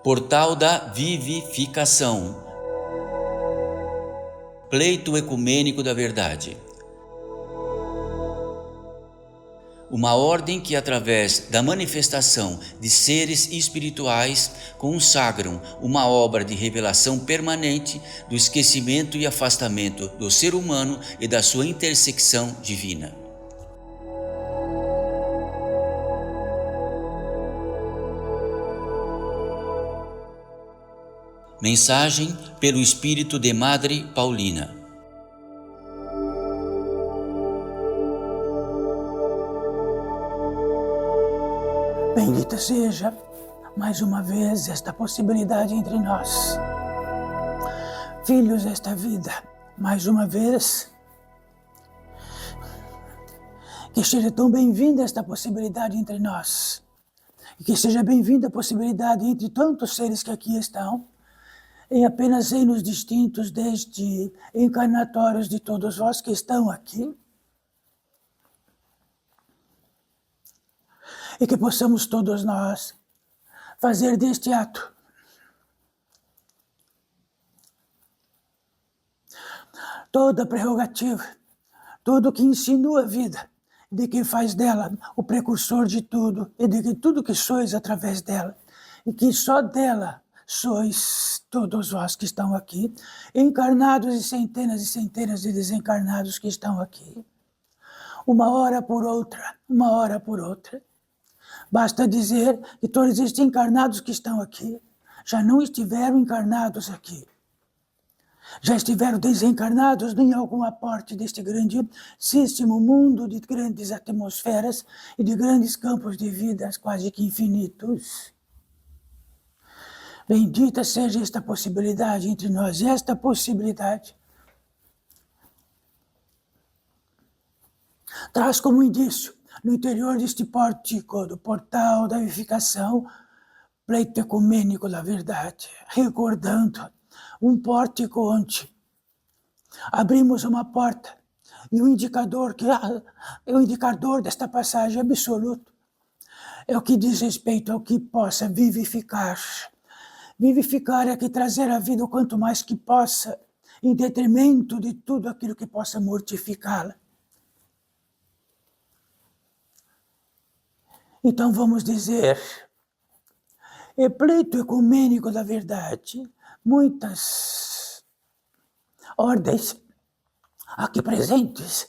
Portal da Vivificação. Pleito ecumênico da verdade. Uma ordem que, através da manifestação de seres espirituais, consagram uma obra de revelação permanente do esquecimento e afastamento do ser humano e da sua intersecção divina. Mensagem pelo Espírito de Madre Paulina. Bendita seja, mais uma vez, esta possibilidade entre nós. Filhos desta vida, mais uma vez, que seja tão bem-vinda esta possibilidade entre nós. E que seja bem-vinda a possibilidade entre tantos seres que aqui estão, em apenas reinos distintos, desde encarnatórios de todos vós que estão aqui. E que possamos todos nós fazer deste ato toda a prerrogativa, tudo que insinua a vida, de que faz dela o precursor de tudo, e de que tudo que sois através dela, e que só dela sois todos vós que estão aqui, encarnados e centenas de desencarnados que estão aqui, uma hora por outra, uma hora por outra. Basta dizer que todos estes encarnados que estão aqui já não estiveram encarnados aqui. Já estiveram desencarnados em algum aporte deste grandíssimo mundo de grandes atmosferas e de grandes campos de vida quase que infinitos. Bendita seja esta possibilidade entre nós, esta possibilidade traz como indício, no interior deste pórtico, do portal da vivificação, pleito ecumênico da verdade, recordando um pórtico onde abrimos uma porta e o indicador, que é o indicador desta passagem absoluto, é o que diz respeito ao que possa vivificar. Vivificar é que trazer a vida o quanto mais que possa, em detrimento de tudo aquilo que possa mortificá-la. Então vamos dizer, é pleito ecumênico da verdade, muitas ordens aqui presentes,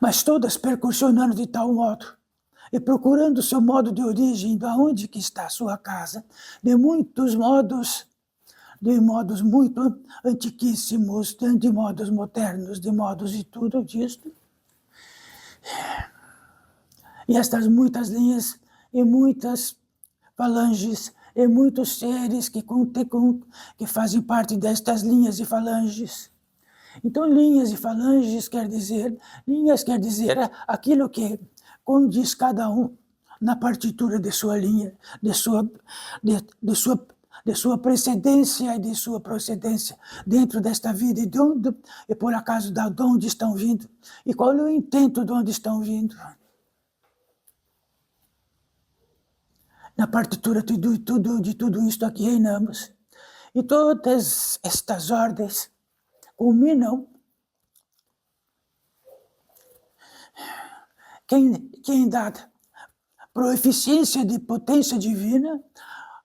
mas todas percussionando de tal modo e procurando o seu modo de origem, de onde que está a sua casa, de modos muito antiquíssimos, de modos modernos, de modos de tudo disto. E estas muitas linhas e muitas falanges e muitos seres que fazem parte destas linhas e falanges. Então, linhas e falanges quer dizer aquilo que condiz cada um na partitura de sua linha, de sua precedência e de sua procedência dentro desta vida e por acaso de onde estão vindo e qual é o intento de onde estão vindo. Na partitura de tudo isto aqui reinamos. E todas estas ordens culminam. Quem dá proeficiência de potência divina,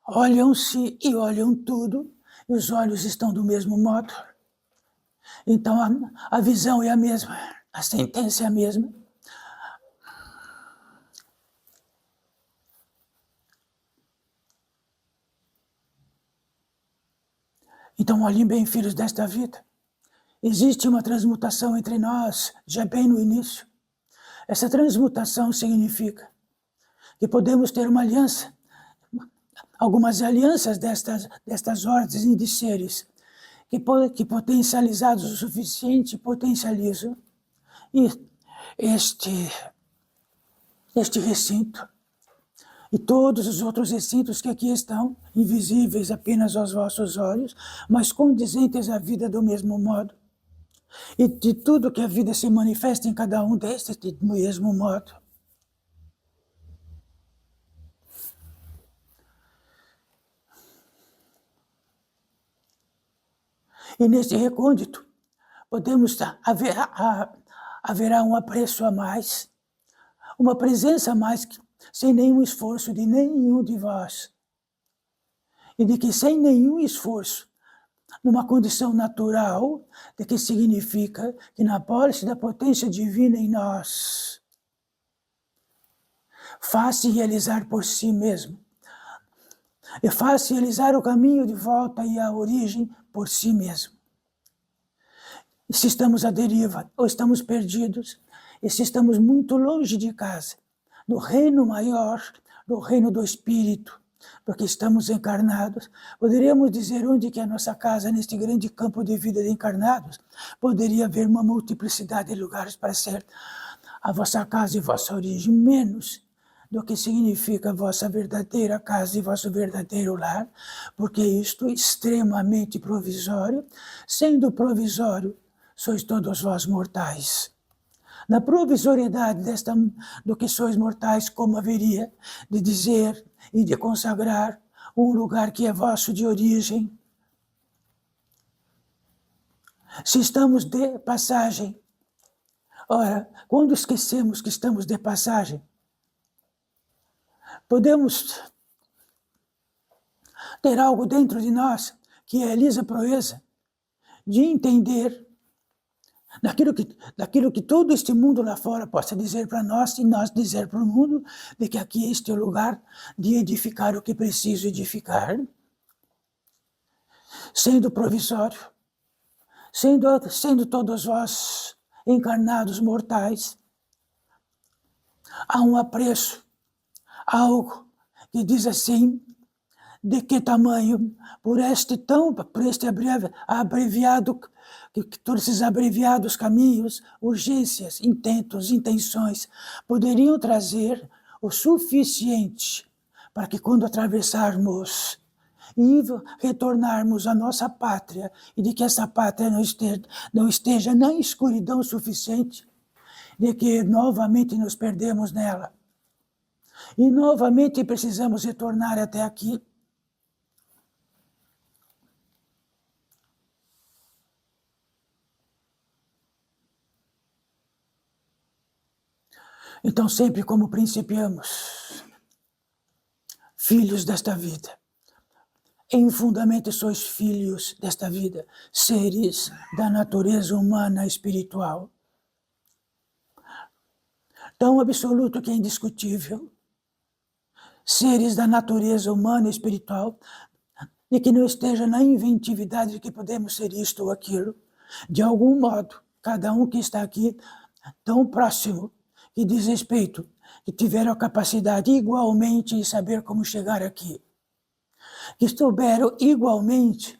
olham-se e olham tudo, e os olhos estão do mesmo modo. Então a visão é a mesma, a sentença é a mesma. Então, olhem bem, filhos desta vida, existe uma transmutação entre nós, já bem no início. Essa transmutação significa que podemos ter uma aliança, algumas alianças destas ordens de seres, que potencializados o suficiente potencializam e este recinto e todos os outros recintos que aqui estão, invisíveis apenas aos vossos olhos, mas condizentes à vida do mesmo modo. E de tudo que a vida se manifesta em cada um destes do mesmo modo. E nesse recôndito, haverá um apreço a mais, uma presença a mais, sem nenhum esforço de nenhum de vós. E de que sem nenhum esforço, numa condição natural, de que significa que na pólice da potência divina em nós, faz-se realizar por si mesmo, e faz-se realizar o caminho de volta e a origem por si mesmo. E se estamos à deriva, ou estamos perdidos, e se estamos muito longe de casa, no reino maior, no reino do Espírito, porque estamos encarnados, poderíamos dizer onde que é a nossa casa, neste grande campo de vida de encarnados, poderia haver uma multiplicidade de lugares para ser a vossa casa e vossa origem, menos do que significa a vossa verdadeira casa e vosso verdadeiro lar, porque isto é extremamente provisório, sendo provisório, sois todos vós mortais. Na provisoriedade do que sois mortais, como haveria de dizer e de consagrar um lugar que é vosso de origem? Se estamos de passagem, ora, quando esquecemos que estamos de passagem, podemos ter algo dentro de nós que realiza a proeza de entender daquilo que todo este mundo lá fora possa dizer para nós e nós dizer para o mundo, de que aqui este é o lugar de edificar o que preciso edificar, sendo provisório, sendo todos vós encarnados mortais. Há um apreço, algo que diz assim, de que tamanho, por este abreviado, todos esses abreviados caminhos, urgências, intentos, intenções, poderiam trazer o suficiente para que quando atravessarmos e retornarmos à nossa pátria, e de que essa pátria não esteja na escuridão suficiente, de que novamente nos perdemos nela, e novamente precisamos retornar até aqui. Então, sempre como principiamos, filhos desta vida, em fundamento sois filhos desta vida, seres da natureza humana espiritual, tão absoluto que é indiscutível, seres da natureza humana espiritual, e que não esteja na inventividade de que podemos ser isto ou aquilo, de algum modo, cada um que está aqui, tão próximo, que diz respeito, que tiveram a capacidade igualmente de saber como chegar aqui, que souberam igualmente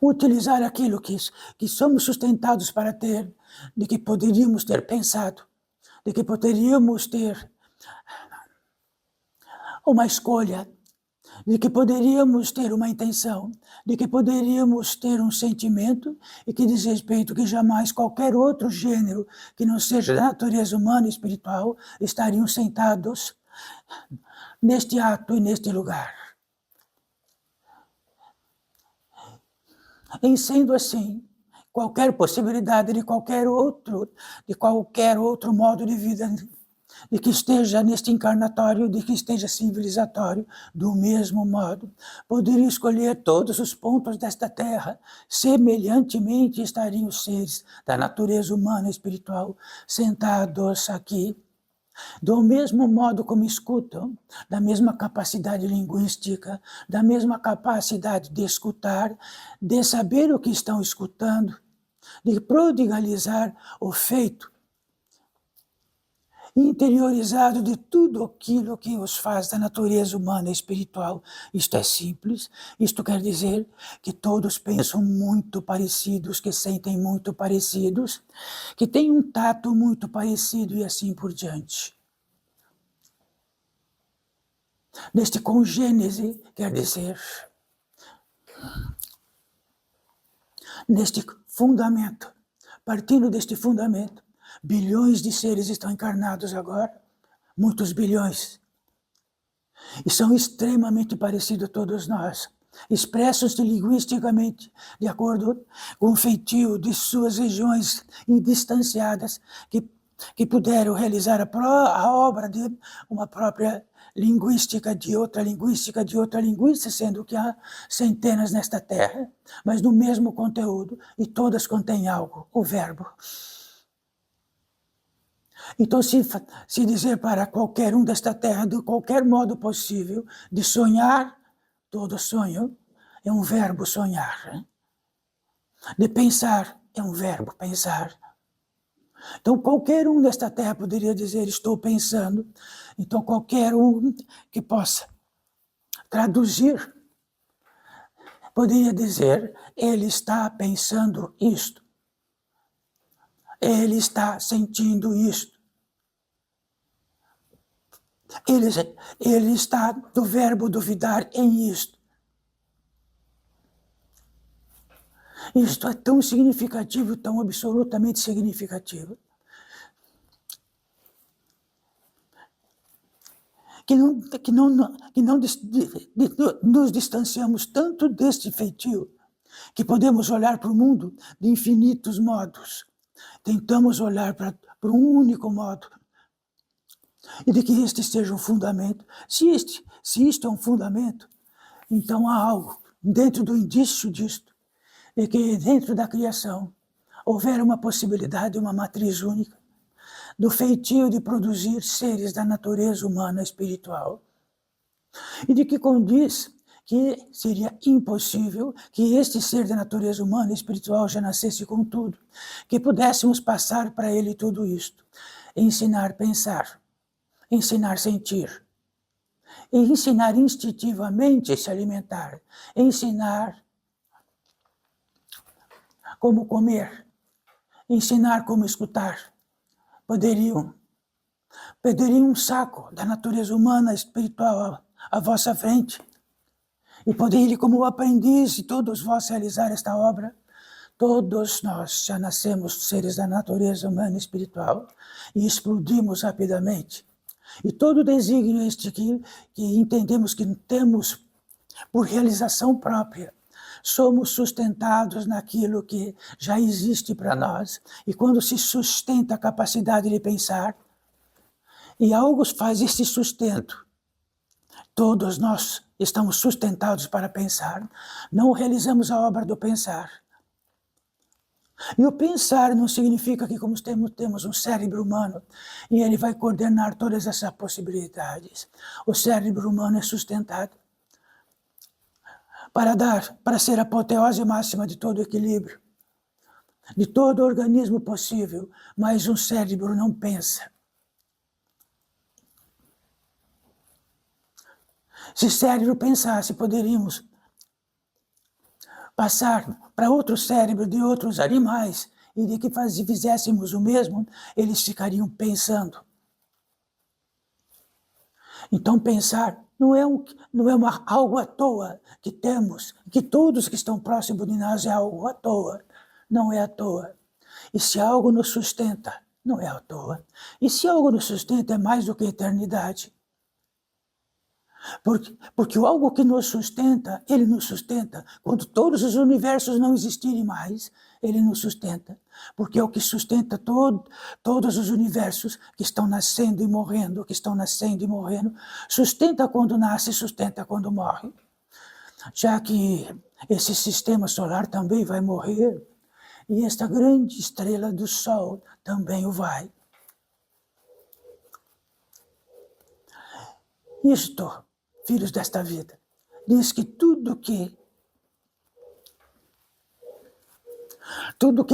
utilizar aquilo que somos sustentados para ter, de que poderíamos ter pensado, de que poderíamos ter uma escolha, de que poderíamos ter uma intenção, de que poderíamos ter um sentimento e que diz respeito que jamais qualquer outro gênero que não seja da natureza humana e espiritual estariam sentados neste ato e neste lugar. Em sendo assim, qualquer possibilidade de qualquer outro modo de vida, de que esteja neste encarnatório, de que esteja civilizatório, do mesmo modo, poderia escolher todos os pontos desta terra, semelhantemente estariam os seres da natureza humana e espiritual sentados aqui, do mesmo modo como escutam, da mesma capacidade linguística, da mesma capacidade de escutar, de saber o que estão escutando, de prodigalizar o feito interiorizado de tudo aquilo que os faz da natureza humana e espiritual. Isto é simples, isto quer dizer que todos pensam muito parecidos, que sentem muito parecidos, que têm um tato muito parecido e assim por diante. Neste congênese, quer dizer, neste fundamento, partindo deste fundamento, bilhões de seres estão encarnados agora, muitos bilhões, e são extremamente parecidos a todos nós. expressam-se linguisticamente de acordo com o feitio de suas regiões distanciadas que puderam realizar a obra de uma própria linguística de outra linguística de outra linguística, sendo que há centenas nesta terra, mas no mesmo conteúdo, e todas contêm algo, o verbo. Então, se dizer para qualquer um desta terra, de qualquer modo possível, de sonhar, todo sonho é um verbo sonhar. De pensar é um verbo pensar. Então, qualquer um desta terra poderia dizer, estou pensando. Então, qualquer um que possa traduzir, poderia dizer, ele está pensando isto. Ele está sentindo isto. Ele está do verbo duvidar em isto. Isto é tão significativo, tão absolutamente significativo, que não nos distanciamos tanto deste feitio, que podemos olhar para o mundo de infinitos modos. Tentamos olhar para um único modo, e de que este seja um fundamento. Se isto é um fundamento, então há algo dentro do indício disto, e que dentro da criação houver uma possibilidade, uma matriz única, do feitio de produzir seres da natureza humana espiritual, e de que condiz que seria impossível que este ser da natureza humana espiritual já nascesse com tudo, que pudéssemos passar para ele tudo isto, ensinar a pensar, ensinar a sentir, e ensinar instintivamente a se alimentar, ensinar como comer, ensinar como escutar. Poderiam um saco da natureza humana espiritual à vossa frente, e poderiam, como aprendiz, e todos vós realizar esta obra. Todos nós já nascemos seres da natureza humana espiritual e explodimos rapidamente. E todo o desígnio este que entendemos que temos por realização própria, somos sustentados naquilo que já existe para nós. E quando se sustenta a capacidade de pensar, e algo faz esse sustento, todos nós estamos sustentados para pensar, não realizamos a obra do pensar. E o pensar não significa que, como temos um cérebro humano, e ele vai coordenar todas essas possibilidades. O cérebro humano é sustentado para ser a apoteose máxima de todo equilíbrio, de todo organismo possível, mas um cérebro não pensa. Se o cérebro pensasse, poderíamos passar para outro cérebro de outros animais, e de que fizéssemos o mesmo, eles ficariam pensando. Então pensar não é algo à toa que temos, que todos que estão próximos de nós é algo à toa. Não é à toa. E se algo nos sustenta, não é à toa. E se algo nos sustenta é mais do que a eternidade. Porque o algo que nos sustenta, ele nos sustenta. Quando todos os universos não existirem mais, ele nos sustenta. Porque é o que sustenta todos os universos que estão nascendo e morrendo, sustenta quando nasce, sustenta quando morre. Já que esse sistema solar também vai morrer, e esta grande estrela do Sol também o vai. Isto, filhos desta vida, diz que tudo que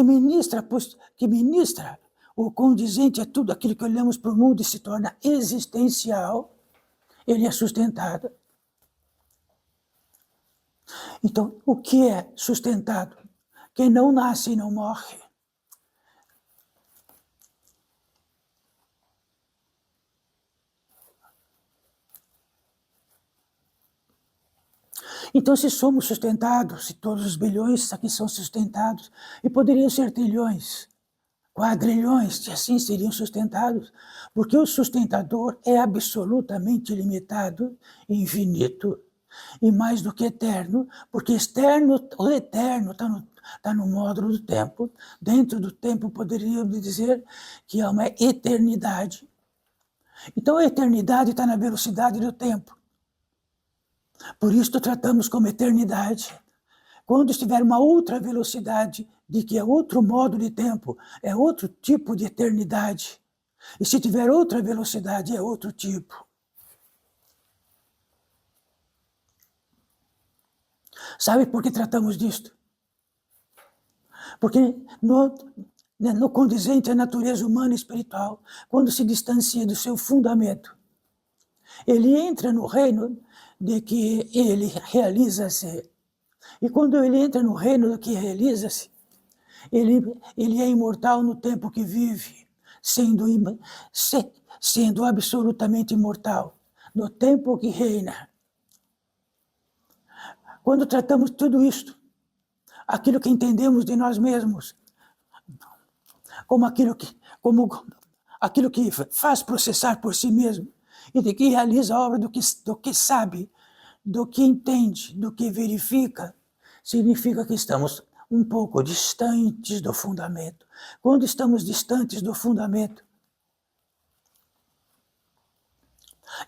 ministra o condizente a tudo aquilo que olhamos para o mundo e se torna existencial, ele é sustentado. Então, o que é sustentado? Quem não nasce e não morre. Então, se somos sustentados, se todos os bilhões aqui são sustentados, e poderiam ser trilhões, quadrilhões, e assim seriam sustentados, porque o sustentador é absolutamente ilimitado e infinito. e mais do que eterno, porque o eterno está no módulo do tempo. Dentro do tempo poderíamos dizer que é uma eternidade. Então a eternidade está na velocidade do tempo. Por isso tratamos como eternidade. Quando estiver uma outra velocidade, de que é outro modo de tempo, é outro tipo de eternidade. E se tiver outra velocidade, é outro tipo. Sabe por que tratamos disto? Porque no condizente à natureza humana e espiritual, quando se distancia do seu fundamento, ele entra no reino de que ele realiza-se. E quando ele entra no reino do que realiza-se, ele é imortal no tempo que vive, sendo absolutamente imortal, no tempo que reina. Quando tratamos tudo isto, aquilo que entendemos de nós mesmos, como aquilo que faz processar por si mesmo, e de que realiza a obra do que sabe, do que entende, do que verifica, significa que estamos um pouco distantes do fundamento. Quando estamos distantes do fundamento,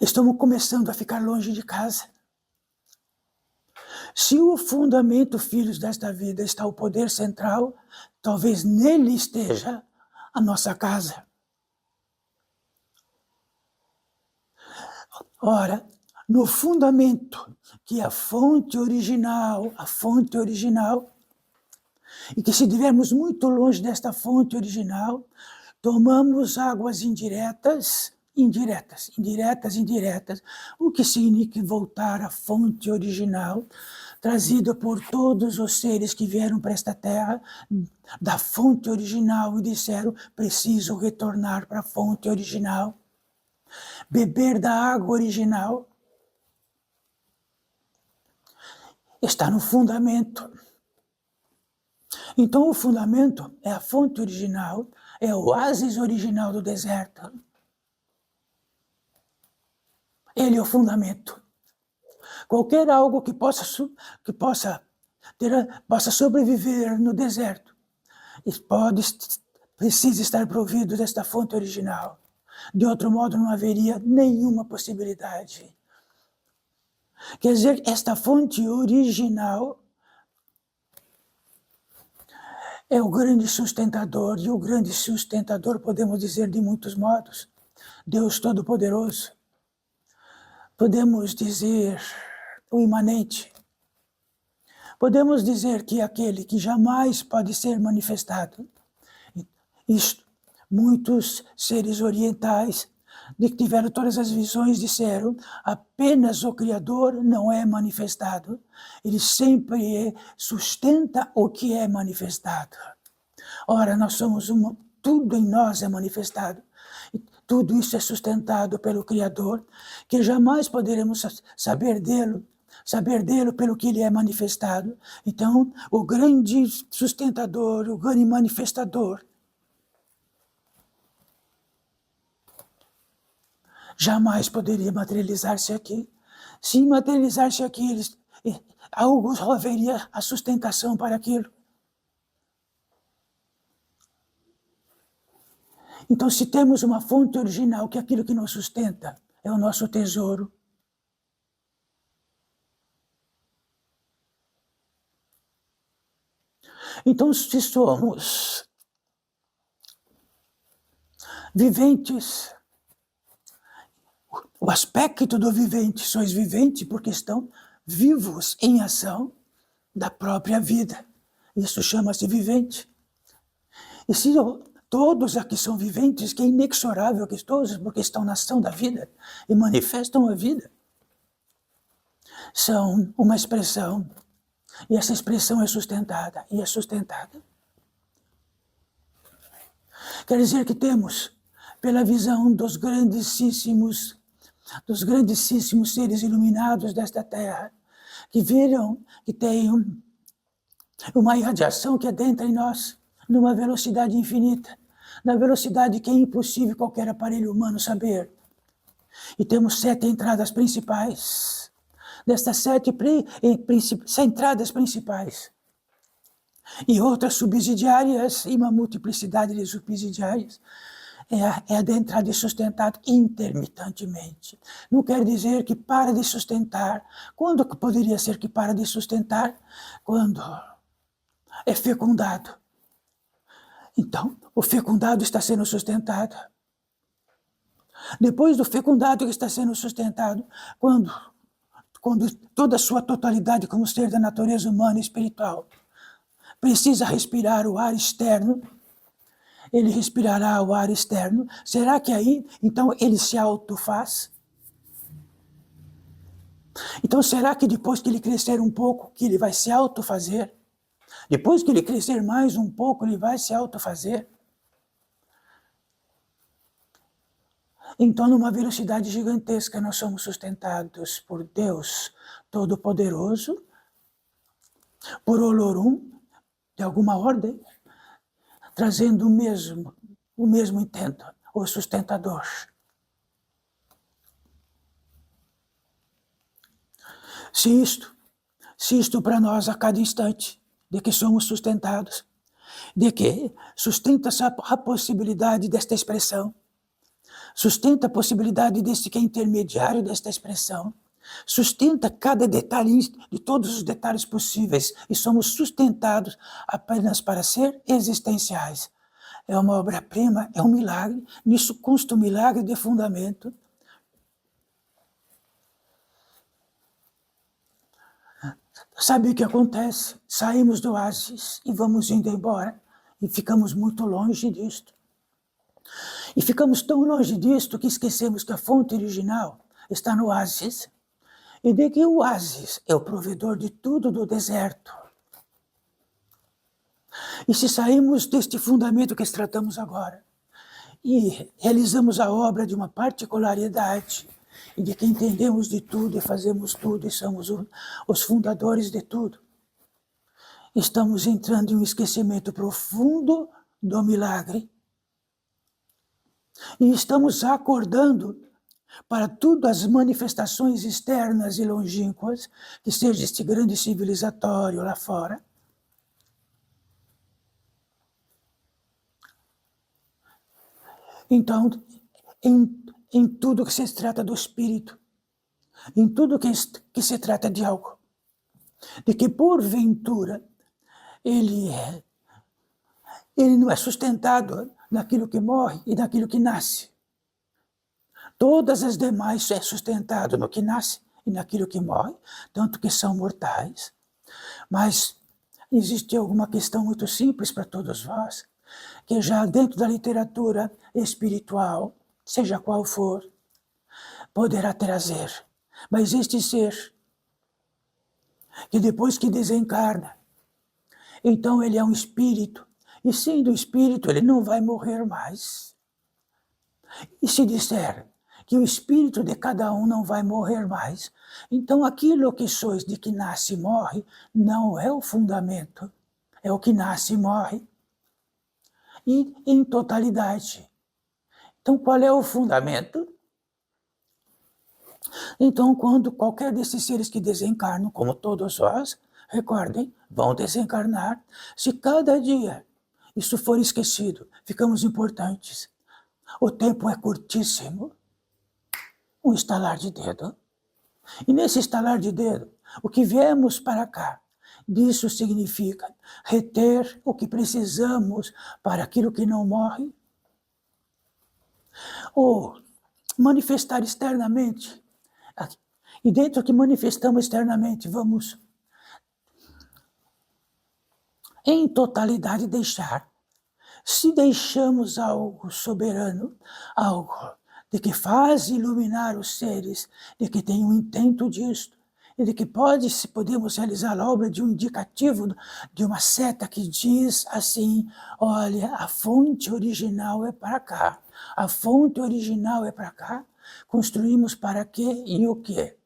estamos começando a ficar longe de casa. Se o fundamento, filhos desta vida, está o poder central, talvez nele esteja a nossa casa. Ora, no fundamento, que é a fonte original, e que se estivermos muito longe desta fonte original, tomamos águas indiretas, o que significa voltar à fonte original, trazida por todos os seres que vieram para esta terra, da fonte original, e disseram, preciso retornar para a fonte original, beber da água original, está no fundamento. Então o fundamento é a fonte original, é o oásis original do deserto. Ele é o fundamento. Qualquer algo que possa sobreviver no deserto precisa estar provido desta fonte original. De outro modo, não haveria nenhuma possibilidade. Quer dizer, esta fonte original é o grande sustentador, e o grande sustentador podemos dizer de muitos modos. Deus Todo-Poderoso. Podemos dizer o imanente. Podemos dizer que é aquele que jamais pode ser manifestado. Isto, muitos seres orientais, de que tiveram todas as visões, disseram, apenas o Criador não é manifestado. Ele sempre sustenta o que é manifestado. Ora, nós somos tudo em nós é manifestado. Tudo isso é sustentado pelo Criador, que jamais poderemos saber dele pelo que ele é manifestado. Então, o grande sustentador, o grande manifestador, jamais poderia materializar-se aqui. Se materializar-se aqui, algo haveria a sustentação para aquilo. Então, se temos uma fonte original, que é aquilo que nos sustenta, é o nosso tesouro. Então, se somos viventes, o aspecto do vivente, sois viventes porque estão vivos em ação da própria vida. Isso chama-se vivente. E se todos aqui são viventes, que é inexorável que todos, porque estão na ação da vida e manifestam a vida, são uma expressão, e essa expressão é sustentada, e é sustentada. Quer dizer que temos, pela visão dos grandíssimos seres iluminados desta terra, que viram que tem uma irradiação que adentra em nós, numa velocidade infinita, na velocidade que é impossível qualquer aparelho humano saber. E temos 7 entradas principais destas 7 entradas principais. E outras subsidiárias, e uma multiplicidade de subsidiárias, é adentrado e sustentado intermitentemente. Não quer dizer que para de sustentar. Quando poderia ser que para de sustentar? Quando é fecundado. Então, o fecundado está sendo sustentado. Depois do fecundado que está sendo sustentado, quando toda a sua totalidade como ser da natureza humana e espiritual precisa respirar o ar externo, ele respirará o ar externo. Será que aí, então, ele se autofaz? Então, será que depois que ele crescer um pouco, que ele vai se autofazer? Depois que ele crescer mais um pouco, ele vai se autofazer? Então, numa velocidade gigantesca, nós somos sustentados por Deus Todo-Poderoso, por Olorum, de alguma ordem, trazendo o mesmo intento, o sustentador. Se isto para nós a cada instante, de que somos sustentados, de que sustenta-se a possibilidade desta expressão, sustenta a possibilidade deste que é intermediário desta expressão, sustenta cada detalhe de todos os detalhes possíveis e somos sustentados apenas para ser existenciais. É uma obra-prima, é um milagre, nisso consta o milagre de fundamento. Sabe o que acontece? Saímos do oásis e vamos indo embora e ficamos muito longe disto. E ficamos tão longe disto que esquecemos que a fonte original está no oásis e de que o oásis é o provedor de tudo do deserto. E se saímos deste fundamento que tratamos agora e realizamos a obra de uma particularidade e de que entendemos de tudo e fazemos tudo e somos os fundadores de tudo, estamos entrando em um esquecimento profundo do milagre e estamos acordando para todas as manifestações externas e longínquas, que seja este grande civilizatório lá fora. Então, em tudo que se trata do espírito, em tudo que se trata de algo, de que porventura ele não é sustentado naquilo que morre e naquilo que nasce. Todas as demais é sustentado no que nasce e naquilo que morre, tanto que são mortais. Mas existe alguma questão muito simples para todos vós, que já dentro da literatura espiritual, seja qual for, poderá trazer. Mas este ser, que depois que desencarna, então ele é um espírito, e sendo espírito ele não vai morrer mais. E se disser que o espírito de cada um não vai morrer mais, então aquilo que sois de que nasce e morre não é o fundamento, é o que nasce e morre. E em totalidade. Então qual é o fundamento? Então quando qualquer desses seres que desencarnam, como todos vós, recordem, vão desencarnar, se cada dia isso for esquecido, ficamos importantes. O tempo é curtíssimo. Um estalar de dedo. E nesse estalar de dedo, o que viemos para cá, disso significa reter o que precisamos para aquilo que não morre, ou manifestar externamente. E dentro do que manifestamos externamente, vamos, em totalidade, deixar. Se deixamos algo soberano, algo de que faz iluminar os seres, de que tem um intento disto, e de que podemos realizar a obra de um indicativo, de uma seta que diz assim, olha, a fonte original é para cá, a fonte original é para cá, construímos para quê e o quê?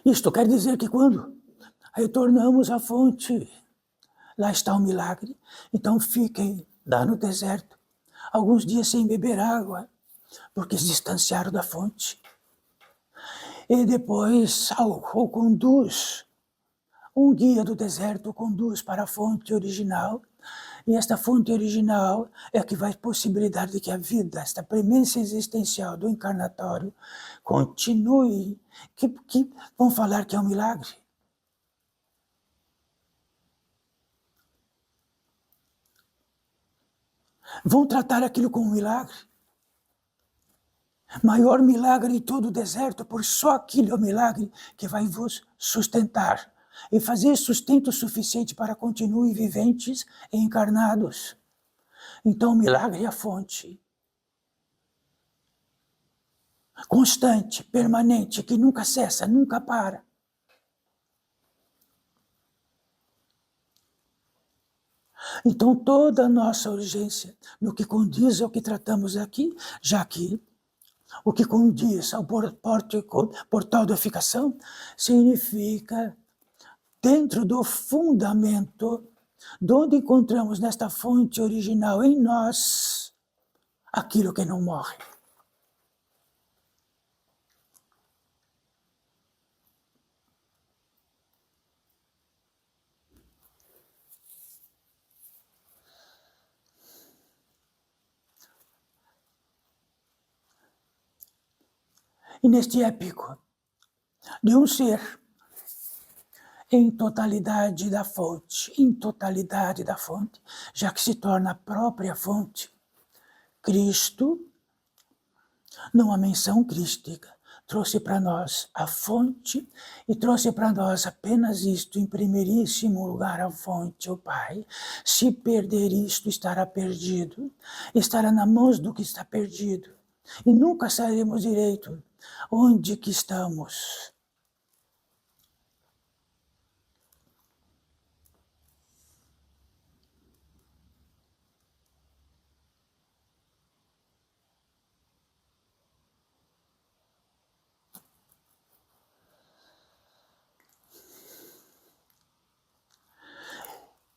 Isto quer dizer que quando retornamos à fonte, lá está o milagre. Então fiquem lá no deserto, alguns dias sem beber água, porque se distanciaram da fonte. E depois o conduz, um guia do deserto conduz para a fonte original, e esta fonte original é a que vai possibilitar de que a vida, esta premissa existencial do encarnatório, continue, que vão falar que é um milagre. Vão tratar aquilo como um milagre. Maior milagre de todo o deserto, por só aquilo é o milagre que vai vos sustentar e fazer sustento suficiente para continuem viventes e encarnados. Então o milagre é a fonte. Constante, permanente, que nunca cessa, nunca para. Então toda a nossa urgência no que condiz ao que tratamos aqui, já que o que condiz ao portal da edificação significa dentro do fundamento, de onde encontramos nesta fonte original em nós aquilo que não morre. E neste épico de um ser em totalidade da fonte, já que se torna a própria fonte, Cristo, numa menção crística, trouxe para nós a fonte e trouxe para nós apenas isto, em primeiríssimo lugar a fonte, o Pai. Se perder isto, estará perdido, estará nas mãos do que está perdido, e nunca sairemos direito. Onde que estamos?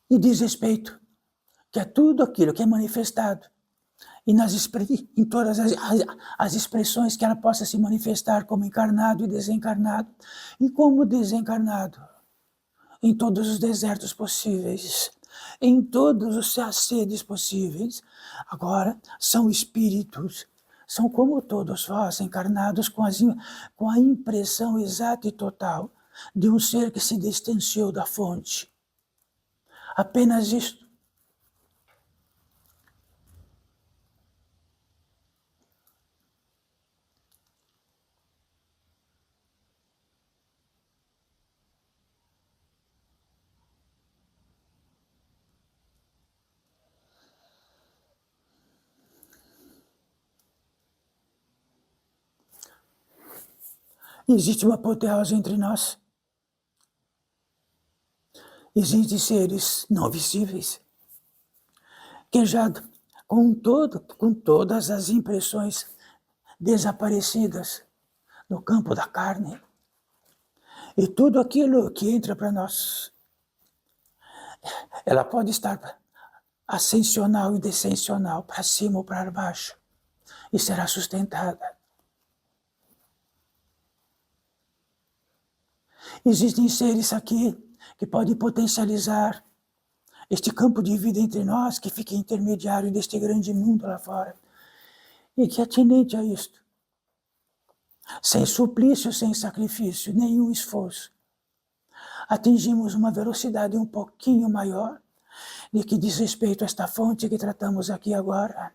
E diz respeito que é tudo aquilo que é manifestado e em todas as expressões que ela possa se manifestar como encarnado e desencarnado, e como desencarnado em todos os desertos possíveis, em todos os sedes possíveis, agora são espíritos, são como todos vós, encarnados com a impressão exata e total de um ser que se distanciou da fonte. Apenas isto. Existe uma apoteose entre nós. Existem seres não visíveis que já com todas as impressões desaparecidas no campo da carne, e tudo aquilo que entra para nós, ela pode estar ascensional e descensional, para cima ou para baixo, e será sustentada. Existem seres aqui que podem potencializar este campo de vida entre nós, que fica intermediário deste grande mundo lá fora, e que é atinente a isto, sem suplício, sem sacrifício, nenhum esforço, atingimos uma velocidade um pouquinho maior de que diz respeito a esta fonte que tratamos aqui agora.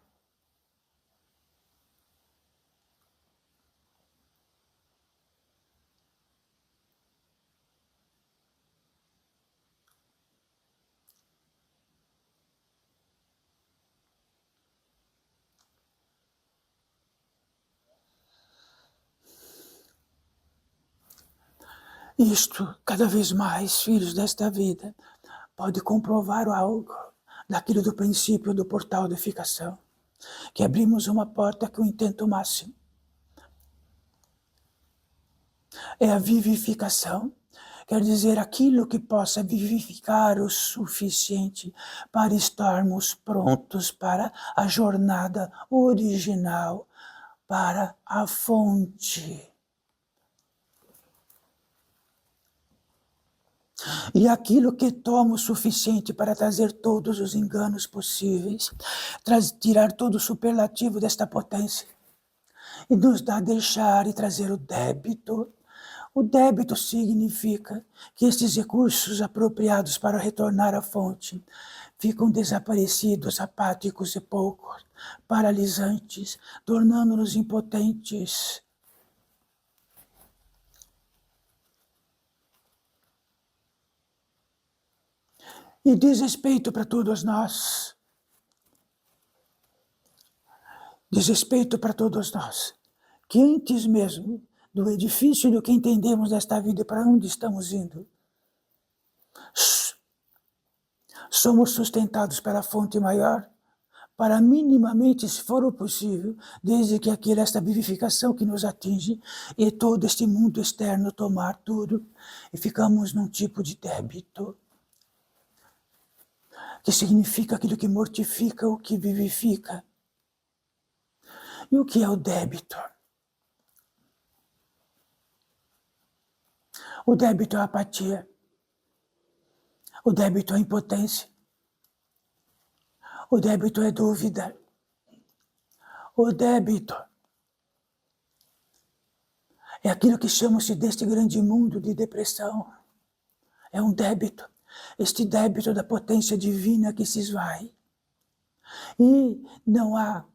Isto, cada vez mais, filhos desta vida, pode comprovar algo daquilo do princípio do portal de edificação, que abrimos uma porta com o intento máximo é a vivificação. Quer dizer, aquilo que possa vivificar o suficiente para estarmos prontos para a jornada original, para a fonte. E aquilo que toma o suficiente para trazer todos os enganos possíveis, tirar todo o superlativo desta potência, e nos dá deixar e trazer o débito. O débito significa que estes recursos apropriados para retornar à fonte ficam desaparecidos, apáticos e poucos, paralisantes, tornando-nos impotentes. E diz respeito para todos nós. Diz respeito para todos nós, que antes mesmo do edifício do que entendemos desta vida e para onde estamos indo, somos sustentados pela fonte maior, para minimamente, se for o possível, desde que esta vivificação que nos atinge e todo este mundo externo tomar tudo, e ficamos num tipo de débito, que significa aquilo que mortifica o que vivifica. E o que é o débito? O débito é a apatia. O débito é a impotência. O débito é dúvida. O débito é aquilo que chama-se deste grande mundo de depressão. É um débito. Este débito da potência divina que se esvai. E não há.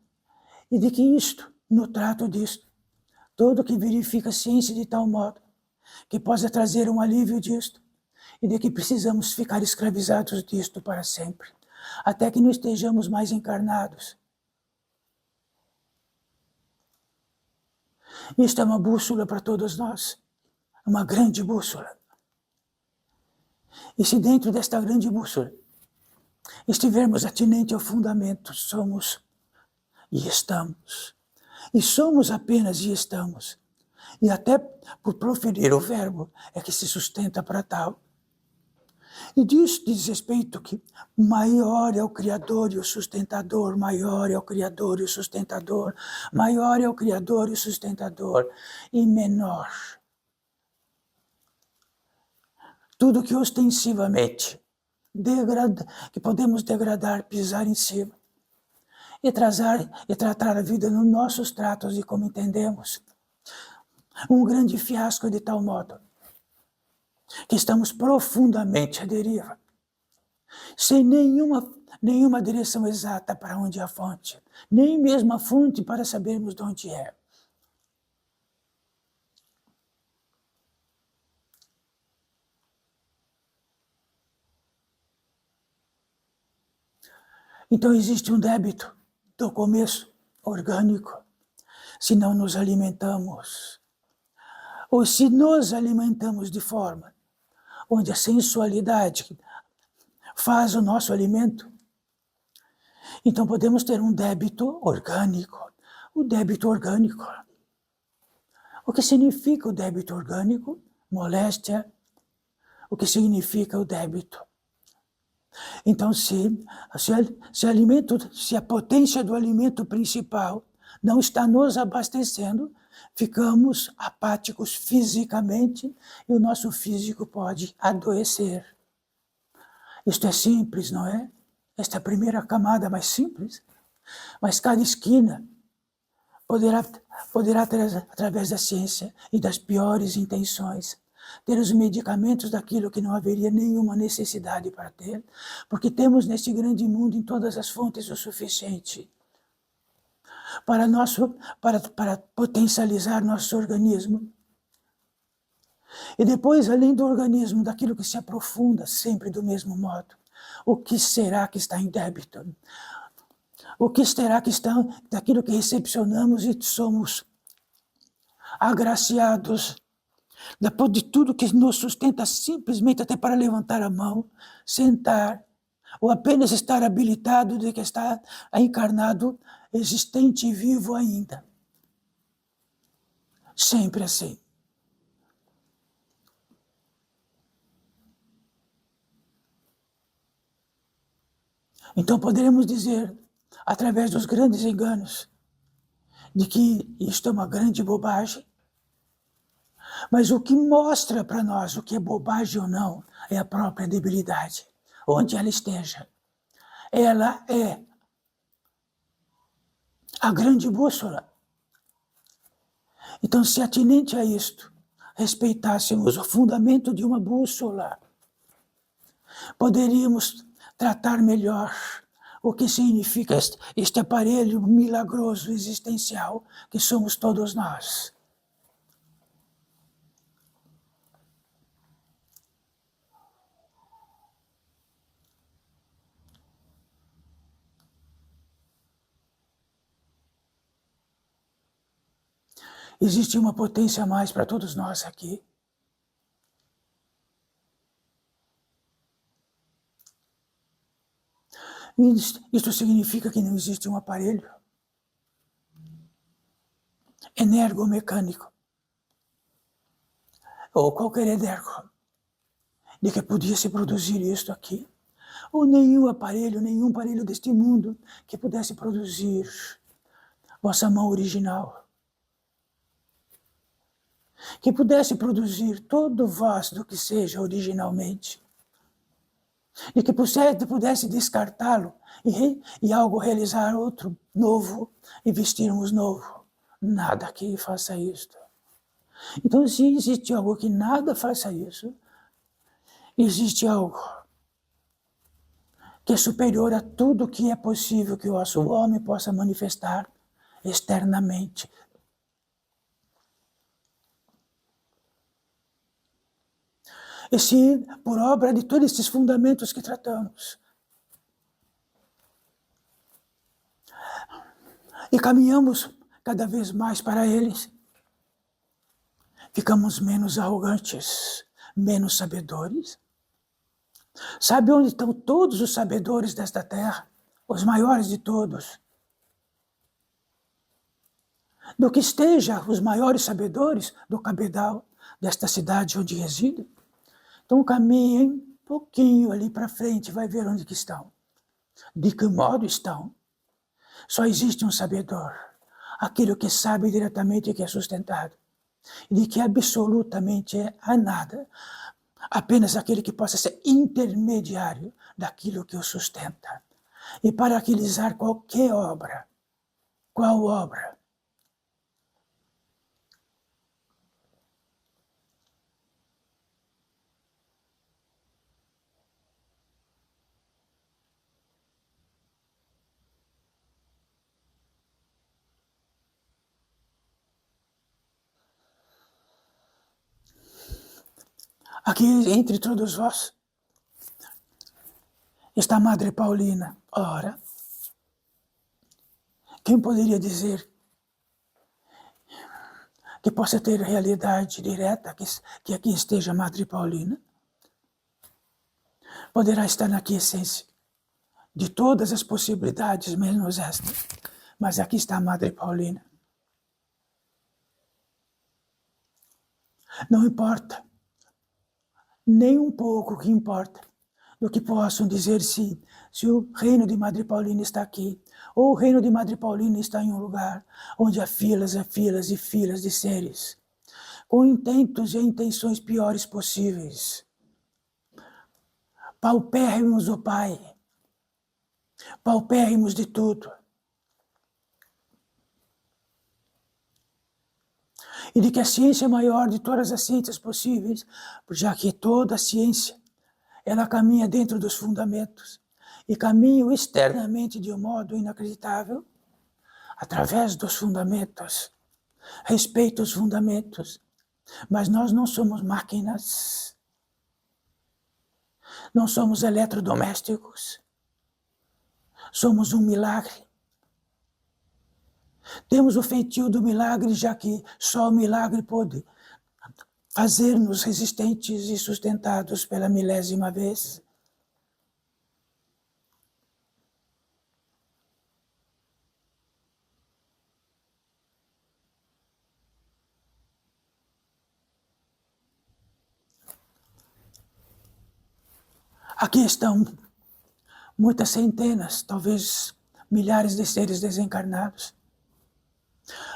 E de que isto, no trato disto, todo que verifica a ciência de tal modo que possa trazer um alívio disto, e de que precisamos ficar escravizados disto para sempre, até que não estejamos mais encarnados. Isto é uma bússola para todos nós, uma grande bússola. E se dentro desta grande bússola estivermos atinente ao fundamento, somos e estamos. E somos apenas e estamos. E até por proferir o verbo é que se sustenta para tal. E diz respeito que maior é o Criador e o sustentador, maior é o Criador e o sustentador, maior é o Criador e o sustentador, e menor. Tudo que ostensivamente que podemos degradar, pisar em cima, e tratar a vida nos nossos tratos e como entendemos. Um grande fiasco de tal modo que estamos profundamente à deriva, sem nenhuma direção exata para onde é a fonte, nem mesmo a fonte para sabermos de onde é. Então existe um débito do começo orgânico, se não nos alimentamos, ou se nos alimentamos de forma onde a sensualidade faz o nosso alimento, então podemos ter um débito orgânico. O débito orgânico. O que significa o débito orgânico? Moléstia. O que significa o débito? Então, se a potência do alimento principal não está nos abastecendo, ficamos apáticos fisicamente e o nosso físico pode adoecer. Isto é simples, não é? Esta é a primeira camada mais simples, mas cada esquina poderá através da ciência e das piores intenções, ter os medicamentos daquilo que não haveria nenhuma necessidade para ter, porque temos neste grande mundo em todas as fontes o suficiente para potencializar nosso organismo. E depois, além do organismo, daquilo que se aprofunda sempre do mesmo modo. O que será que está em débito? O que será que está daquilo que recepcionamos e somos agraciados depois de tudo que nos sustenta simplesmente até para levantar a mão, sentar, ou apenas estar habilitado de que está encarnado, existente e vivo ainda. Sempre assim. Então poderemos dizer, através dos grandes enganos, de que isto é uma grande bobagem. Mas o que mostra para nós o que é bobagem ou não é a própria debilidade, onde ela esteja. Ela é a grande bússola. Então, se atinente a isto, respeitássemos o fundamento de uma bússola, poderíamos tratar melhor o que significa este aparelho milagroso existencial que somos todos nós. Existe uma potência a mais para todos nós aqui. Isto significa que não existe um aparelho energomecânico ou qualquer energo de que podia se produzir isto aqui, ou nenhum aparelho deste mundo que pudesse produzir vossa mão original, que pudesse produzir todo vós do que seja originalmente, e que pudesse descartá-lo e algo realizar outro novo e vestirmos novo. Nada que faça isto. Então, se existe algo que nada faça isso, existe algo que é superior a tudo que é possível que o nosso homem possa manifestar externamente. E se, por obra de todos esses fundamentos que tratamos, e caminhamos cada vez mais para eles, ficamos menos arrogantes, menos sabedores. Sabe onde estão todos os sabedores desta terra? Os maiores de todos. Do que esteja os maiores sabedores do cabedal desta cidade onde residem. Então caminhem um pouquinho ali para frente, vai ver onde que estão. De que modo estão? Só existe um sabedor, aquele que sabe diretamente que é sustentado, e de que absolutamente é a nada, apenas aquele que possa ser intermediário daquilo que o sustenta. E para realizar qualquer obra, qual obra? Aqui entre todos vós está a Madre Paulina. Ora, quem poderia dizer que possa ter realidade direta que aqui esteja a Madre Paulina? Poderá estar na quiescência de todas as possibilidades, menos esta. Mas aqui está a Madre Paulina. Não importa, nem um pouco que importa, do que possam dizer se o reino de Madre Paulina está aqui, ou o reino de Madre Paulina está em um lugar onde há filas e filas e filas de seres, com intentos e intenções piores possíveis. Paupérrimos o Pai, paupérrimos de tudo. E de que a ciência é maior de todas as ciências possíveis, já que toda a ciência, ela caminha dentro dos fundamentos e caminha externamente de um modo inacreditável, através dos fundamentos, respeita os fundamentos. Mas nós não somos máquinas, não somos eletrodomésticos, somos um milagre. Temos o feitio do milagre, já que só o milagre pode fazer-nos resistentes e sustentados pela milésima vez. Aqui estão muitas centenas, talvez milhares de seres desencarnados,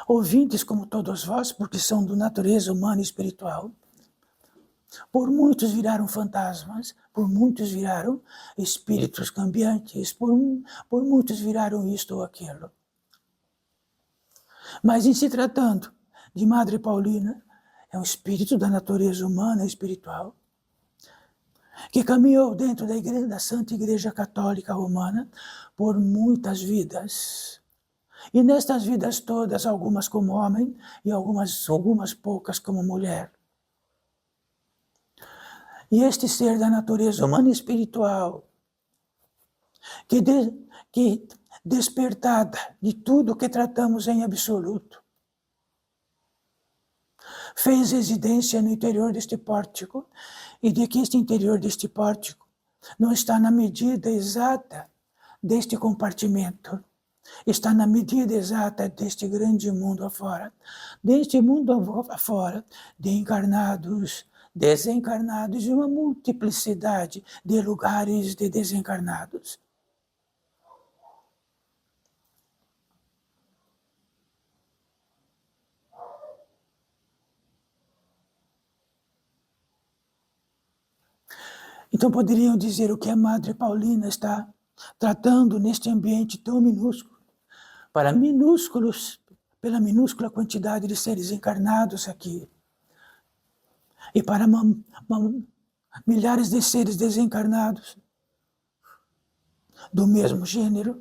ouvintes como todos vós, porque são de natureza humana e espiritual. Por muitos viraram fantasmas, por muitos viraram espíritos cambiantes, por muitos viraram isto ou aquilo. Mas em se tratando de Madre Paulina, é um espírito da natureza humana e espiritual, que caminhou dentro da Santa Igreja Católica Romana por muitas vidas. E nestas vidas todas, algumas como homem e algumas poucas como mulher. E este ser da natureza humana e espiritual, que despertada de tudo que tratamos em absoluto, fez residência no interior deste pórtico, e de que este interior deste pórtico não está na medida exata deste compartimento, está na medida exata deste grande mundo afora, deste mundo afora, de encarnados, desencarnados e uma multiplicidade de lugares de desencarnados. Então poderiam dizer o que a Madre Paulina está tratando neste ambiente tão minúsculo, pela minúscula quantidade de seres encarnados aqui, e para milhares de seres desencarnados do mesmo gênero,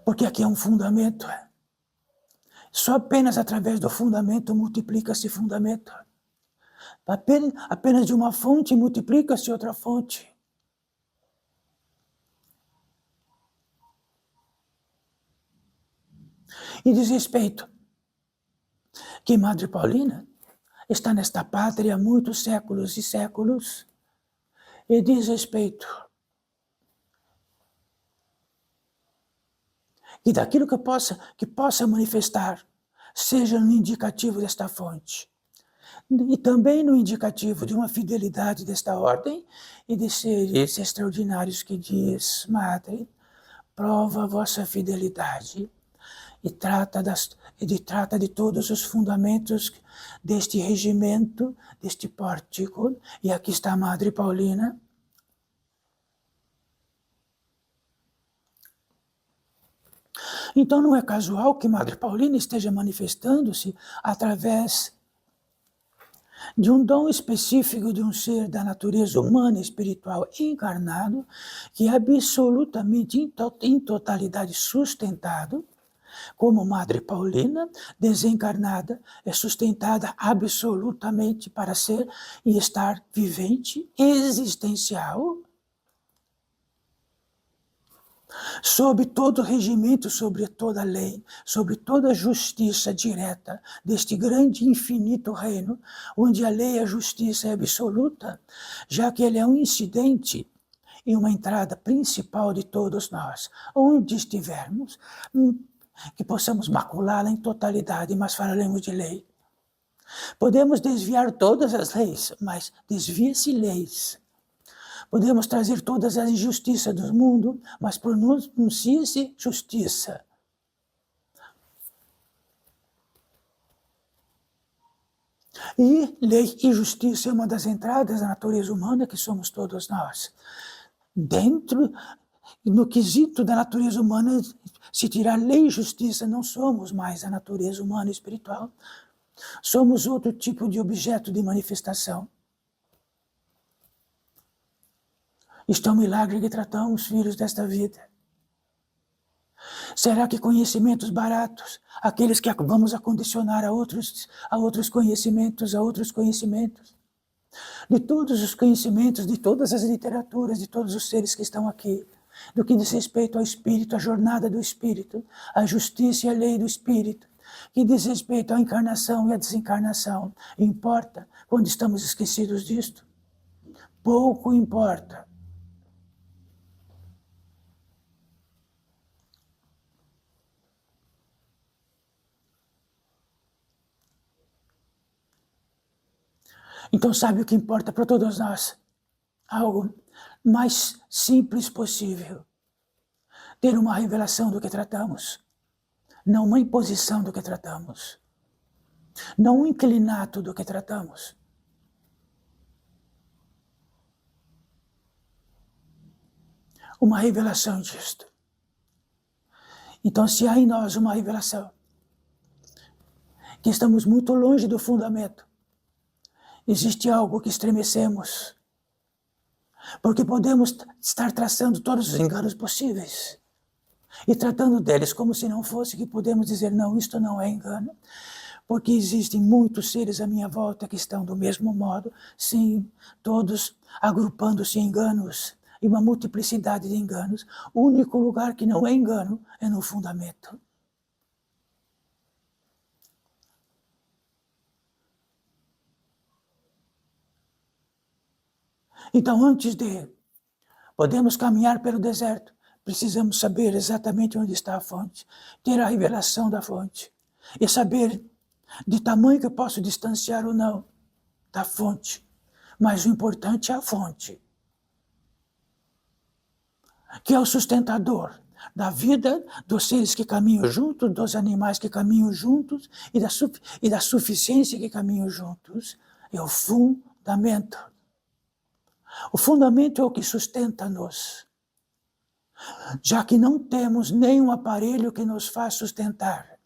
porque aqui é um fundamento. Só apenas através do fundamento multiplica-se fundamento. Apenas de uma fonte multiplica-se outra fonte. E diz respeito que Madre Paulina está nesta pátria há muitos séculos e séculos, e diz respeito que daquilo que possa manifestar seja no indicativo desta fonte, e também no indicativo de uma fidelidade desta ordem e de seres extraordinários que diz, Madre, prova a vossa fidelidade e trata de todos os fundamentos deste regimento, deste pórtico, e aqui está a Madre Paulina. Então não é casual que Madre Paulina esteja manifestando-se através de um dom específico de um ser da natureza humana e espiritual encarnado, que é absolutamente em totalidade sustentado, como Madre Paulina, desencarnada, é sustentada absolutamente para ser e estar vivente, existencial, sob todo regimento, sobre toda lei, sobre toda justiça direta deste grande e infinito reino, onde a lei e a justiça é absoluta, já que ele é um incidente e uma entrada principal de todos nós, onde estivermos, que possamos maculá-la em totalidade, mas falaremos de lei. Podemos desviar todas as leis, mas desvia-se leis. Podemos trazer todas as injustiças do mundo, mas pronuncia-se justiça. E lei e justiça é uma das entradas da natureza humana que somos todos nós. Dentro, no quesito da natureza humana, se tirar lei e justiça, não somos mais a natureza humana e espiritual. Somos outro tipo de objeto de manifestação. Isto é um milagre que tratamos, filhos desta vida. Será que conhecimentos baratos, aqueles que vamos acondicionar a outros conhecimentos, de todos os conhecimentos, de todas as literaturas, de todos os seres que estão aqui, do que diz respeito ao Espírito, à jornada do Espírito, à justiça e à lei do Espírito, que diz respeito à encarnação e à desencarnação, importa quando estamos esquecidos disto? Pouco importa. Então sabe o que importa para todos nós? Algo mais simples possível. Ter uma revelação do que tratamos, não uma imposição do que tratamos, não um inclinato do que tratamos. Uma revelação disto. Então, se há em nós uma revelação, que estamos muito longe do fundamento, existe algo que estremecemos, porque podemos estar traçando todos os enganos possíveis e tratando deles como se não fosse que podemos dizer, não, isto não é engano, porque existem muitos seres à minha volta que estão do mesmo modo, sim, todos agrupando-se em enganos, e uma multiplicidade de enganos. O único lugar que não é engano é no fundamento. Então, antes de podemos caminhar pelo deserto, precisamos saber exatamente onde está a fonte, ter a revelação da fonte, e saber de tamanho que eu posso distanciar ou não da fonte. Mas o importante é a fonte, que é o sustentador da vida dos seres que caminham juntos, dos animais que caminham juntos e da suficiência que caminham juntos. É o fundamento. O fundamento é o que sustenta-nos, já que não temos nenhum aparelho que nos faz sustentar.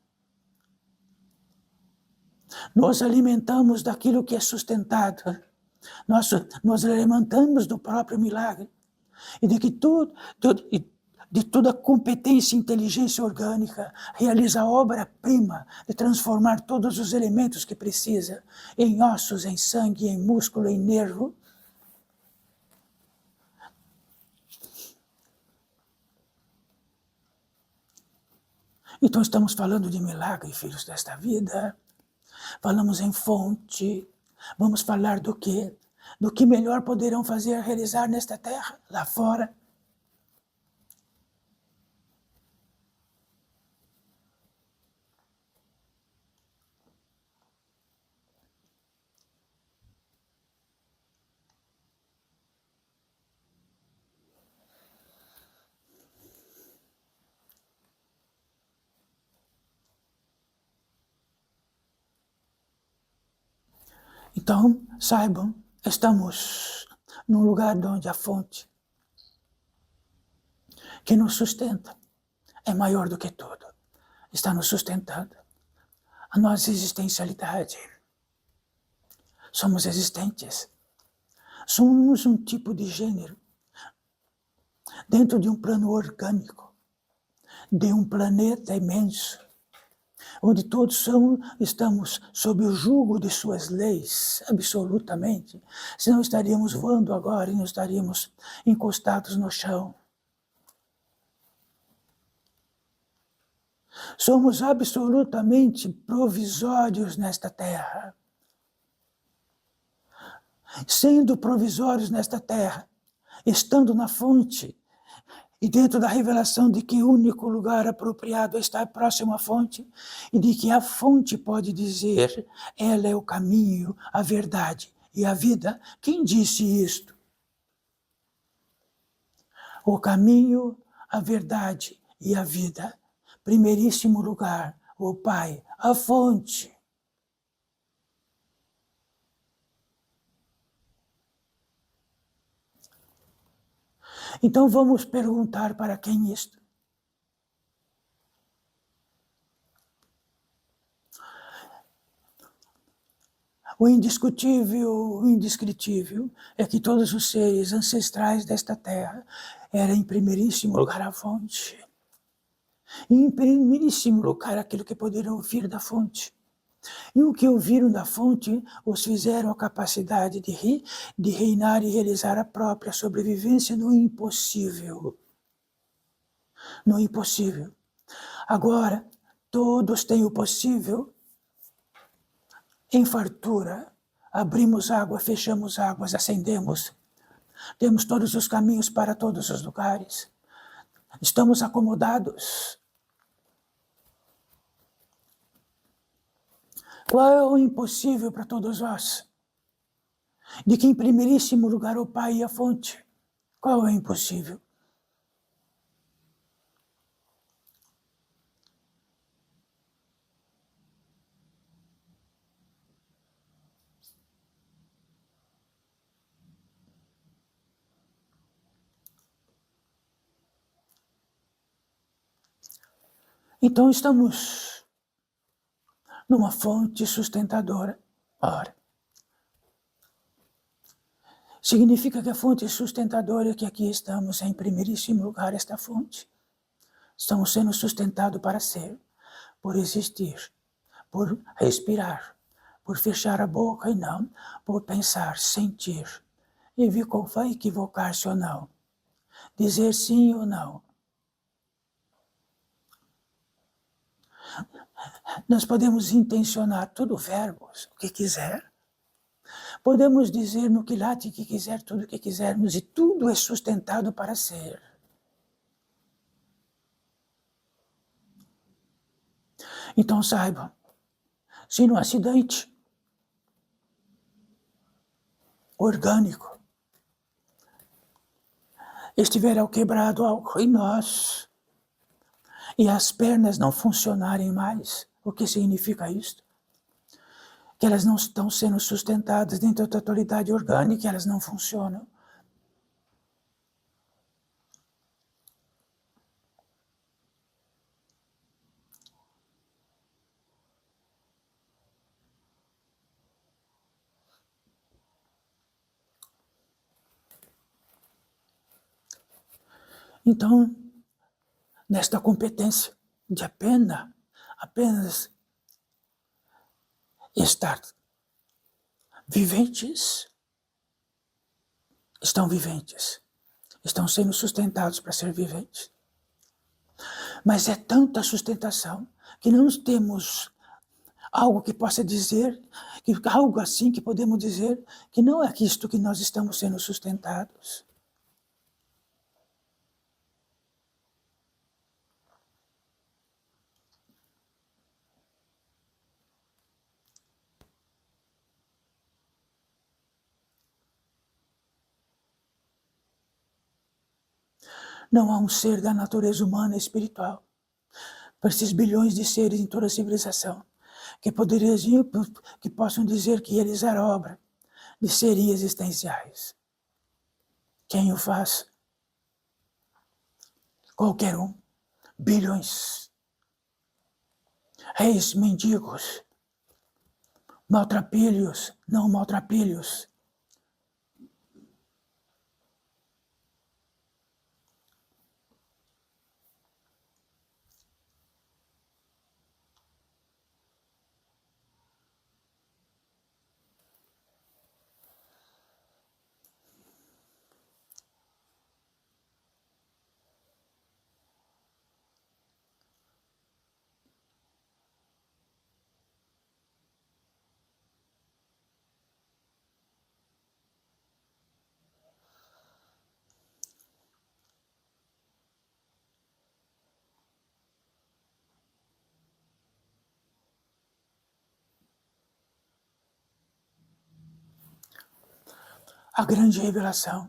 Nós alimentamos daquilo que é sustentado. Nós nos alimentamos do próprio milagre e de toda a competência e inteligência orgânica realiza a obra-prima de transformar todos os elementos que precisa em ossos, em sangue, em músculo, em nervo. Então estamos falando de milagre, filhos desta vida. Falamos em fonte. Vamos falar do quê? Do que melhor poderão fazer, realizar nesta terra, lá fora. Então, saibam, estamos num lugar onde a fonte que nos sustenta é maior do que tudo. Está nos sustentando. A nossa existencialidade. Somos existentes. Somos um tipo de gênero dentro de um plano orgânico, de um planeta imenso, onde todos estamos sob o jugo de suas leis, absolutamente. Senão estaríamos voando agora e não estaríamos encostados no chão. Somos absolutamente provisórios nesta terra. Sendo provisórios nesta terra, estando na fonte, e dentro da revelação de que o único lugar apropriado é estar próximo à fonte, e de que a fonte pode dizer, ela é o caminho, a verdade e a vida. Quem disse isto? O caminho, a verdade e a vida. Primeiríssimo lugar, o Pai, a fonte. Então vamos perguntar para quem isto? O indiscutível, o indescritível é que todos os seres ancestrais desta terra eram em primeiríssimo lugar a fonte. E em primeiríssimo lugar aquilo que poderiam ouvir da fonte. E o que ouviram da fonte os fizeram a capacidade de reinar e realizar a própria sobrevivência no impossível. No impossível. Agora, todos têm o possível em fartura. Abrimos água, fechamos águas, acendemos. Temos todos os caminhos para todos os lugares. Estamos acomodados. Qual é o impossível para todos nós? De que em primeiríssimo lugar o Pai e a fonte. Qual é o impossível? Então estamos numa fonte sustentadora. Ora, significa que a fonte sustentadora que aqui estamos é em primeiríssimo lugar esta fonte. Estamos sendo sustentados para ser, por existir, por respirar, por fechar a boca e não, por pensar, sentir, e ver qual vai equivocar-se ou não, dizer sim ou não. Nós podemos intencionar tudo verbos, o que quiser. Podemos dizer no quilate que quiser, tudo o que quisermos, e tudo é sustentado para ser. Então saibam, se no acidente orgânico estiver ao quebrado algo em nós, e as pernas não funcionarem mais, o que significa isto? Que elas não estão sendo sustentadas dentro da totalidade orgânica, elas não funcionam. Então, nesta competência de apenas estar viventes, estão viventes, estão sendo sustentados para ser viventes. Mas é tanta sustentação que não temos algo que possa dizer, algo assim que podemos dizer que não é isto que nós estamos sendo sustentados. Não há um ser da natureza humana e espiritual, para esses bilhões de seres em toda a civilização, que possam dizer que eles eram obra de seres existenciais. Quem o faz? Qualquer um. Bilhões. Reis, mendigos, maltrapilhos, não maltrapilhos. A grande revelação,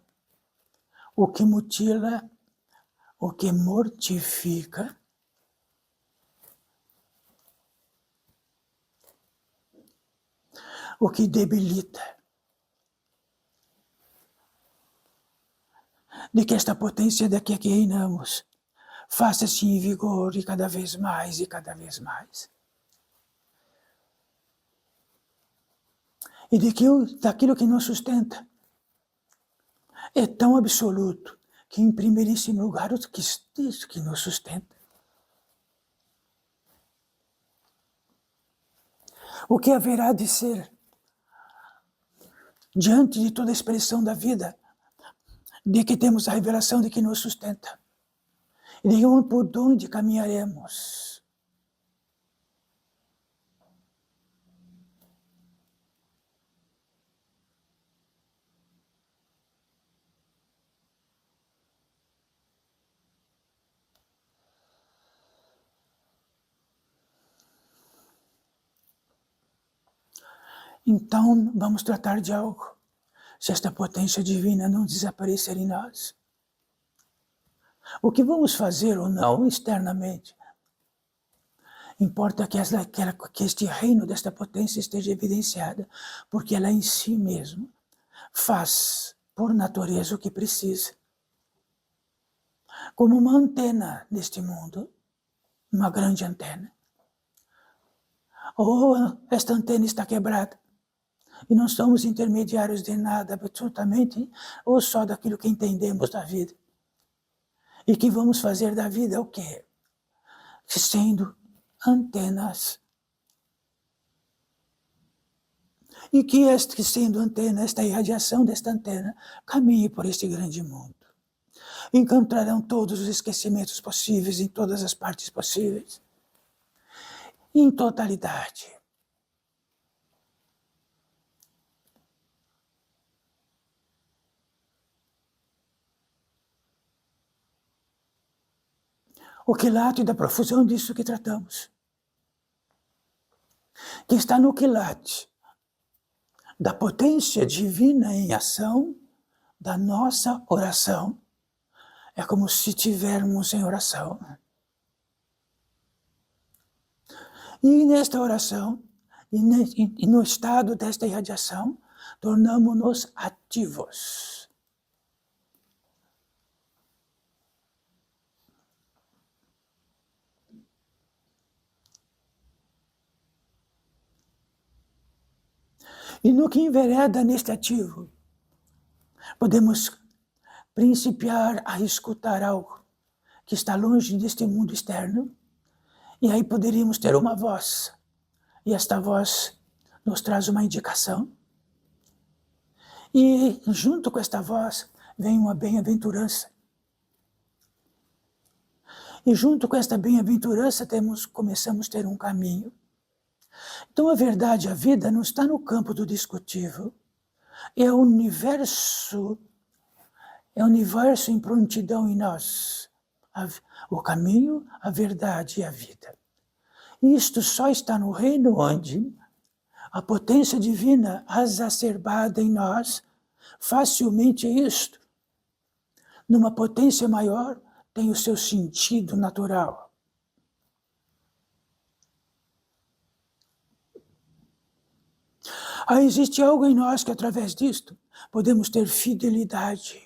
o que mutila, o que mortifica, o que debilita, de que esta potência daqui a que reinamos faça-se em vigor e cada vez mais e cada vez mais. E de que daquilo que nos sustenta é tão absoluto que, em primeiríssimo lugar, o que isso que nos sustenta. O que haverá de ser diante de toda a expressão da vida, de que temos a revelação de que nos sustenta, e de por onde caminharemos. Então, vamos tratar de algo. Se esta potência divina não desaparecer em nós, O que vamos fazer ou não externamente, importa que este reino desta potência esteja evidenciada, porque ela em si mesma faz, por natureza, o que precisa. Como uma antena neste mundo, uma grande antena. Ou esta antena está quebrada, e não somos intermediários de nada, absolutamente, ou só daquilo que entendemos da vida. E que vamos fazer da vida o quê? Sendo antenas. E que sendo antena, esta irradiação desta antena, caminhe por este grande mundo. Encontrarão todos os esquecimentos possíveis em todas as partes possíveis. Em totalidade. O quilate da profusão disso que tratamos. Que está no quilate da potência divina em ação da nossa oração. É como se estivermos em oração. E nesta oração, e no estado desta irradiação, tornamos-nos ativos. E no que envereda neste ativo, podemos principiar a escutar algo que está longe deste mundo externo, e aí poderíamos ter uma voz, e esta voz nos traz uma indicação, e junto com esta voz vem uma bem-aventurança. E junto com esta bem-aventurança começamos a ter um caminho. Então a verdade, a vida não está no campo do discutível, é o universo em prontidão em nós. O caminho, a verdade e a vida. E isto só está no reino onde a potência divina exacerbada em nós, facilmente isto, numa potência maior, tem o seu sentido natural. Existe algo em nós que, através disto, podemos ter fidelidade.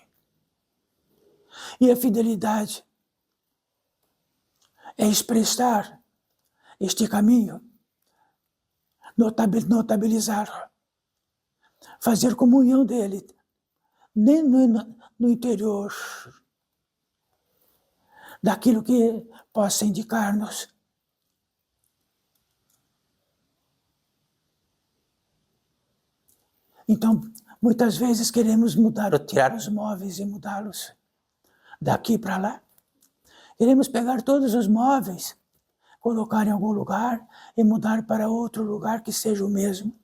E a fidelidade é expressar este caminho, notabilizar, fazer comunhão dele, nem no interior daquilo que possa indicar-nos. Então, muitas vezes queremos mudar ou tirar os móveis e mudá-los daqui para lá. Queremos pegar todos os móveis, colocar em algum lugar e mudar para outro lugar que seja o mesmo.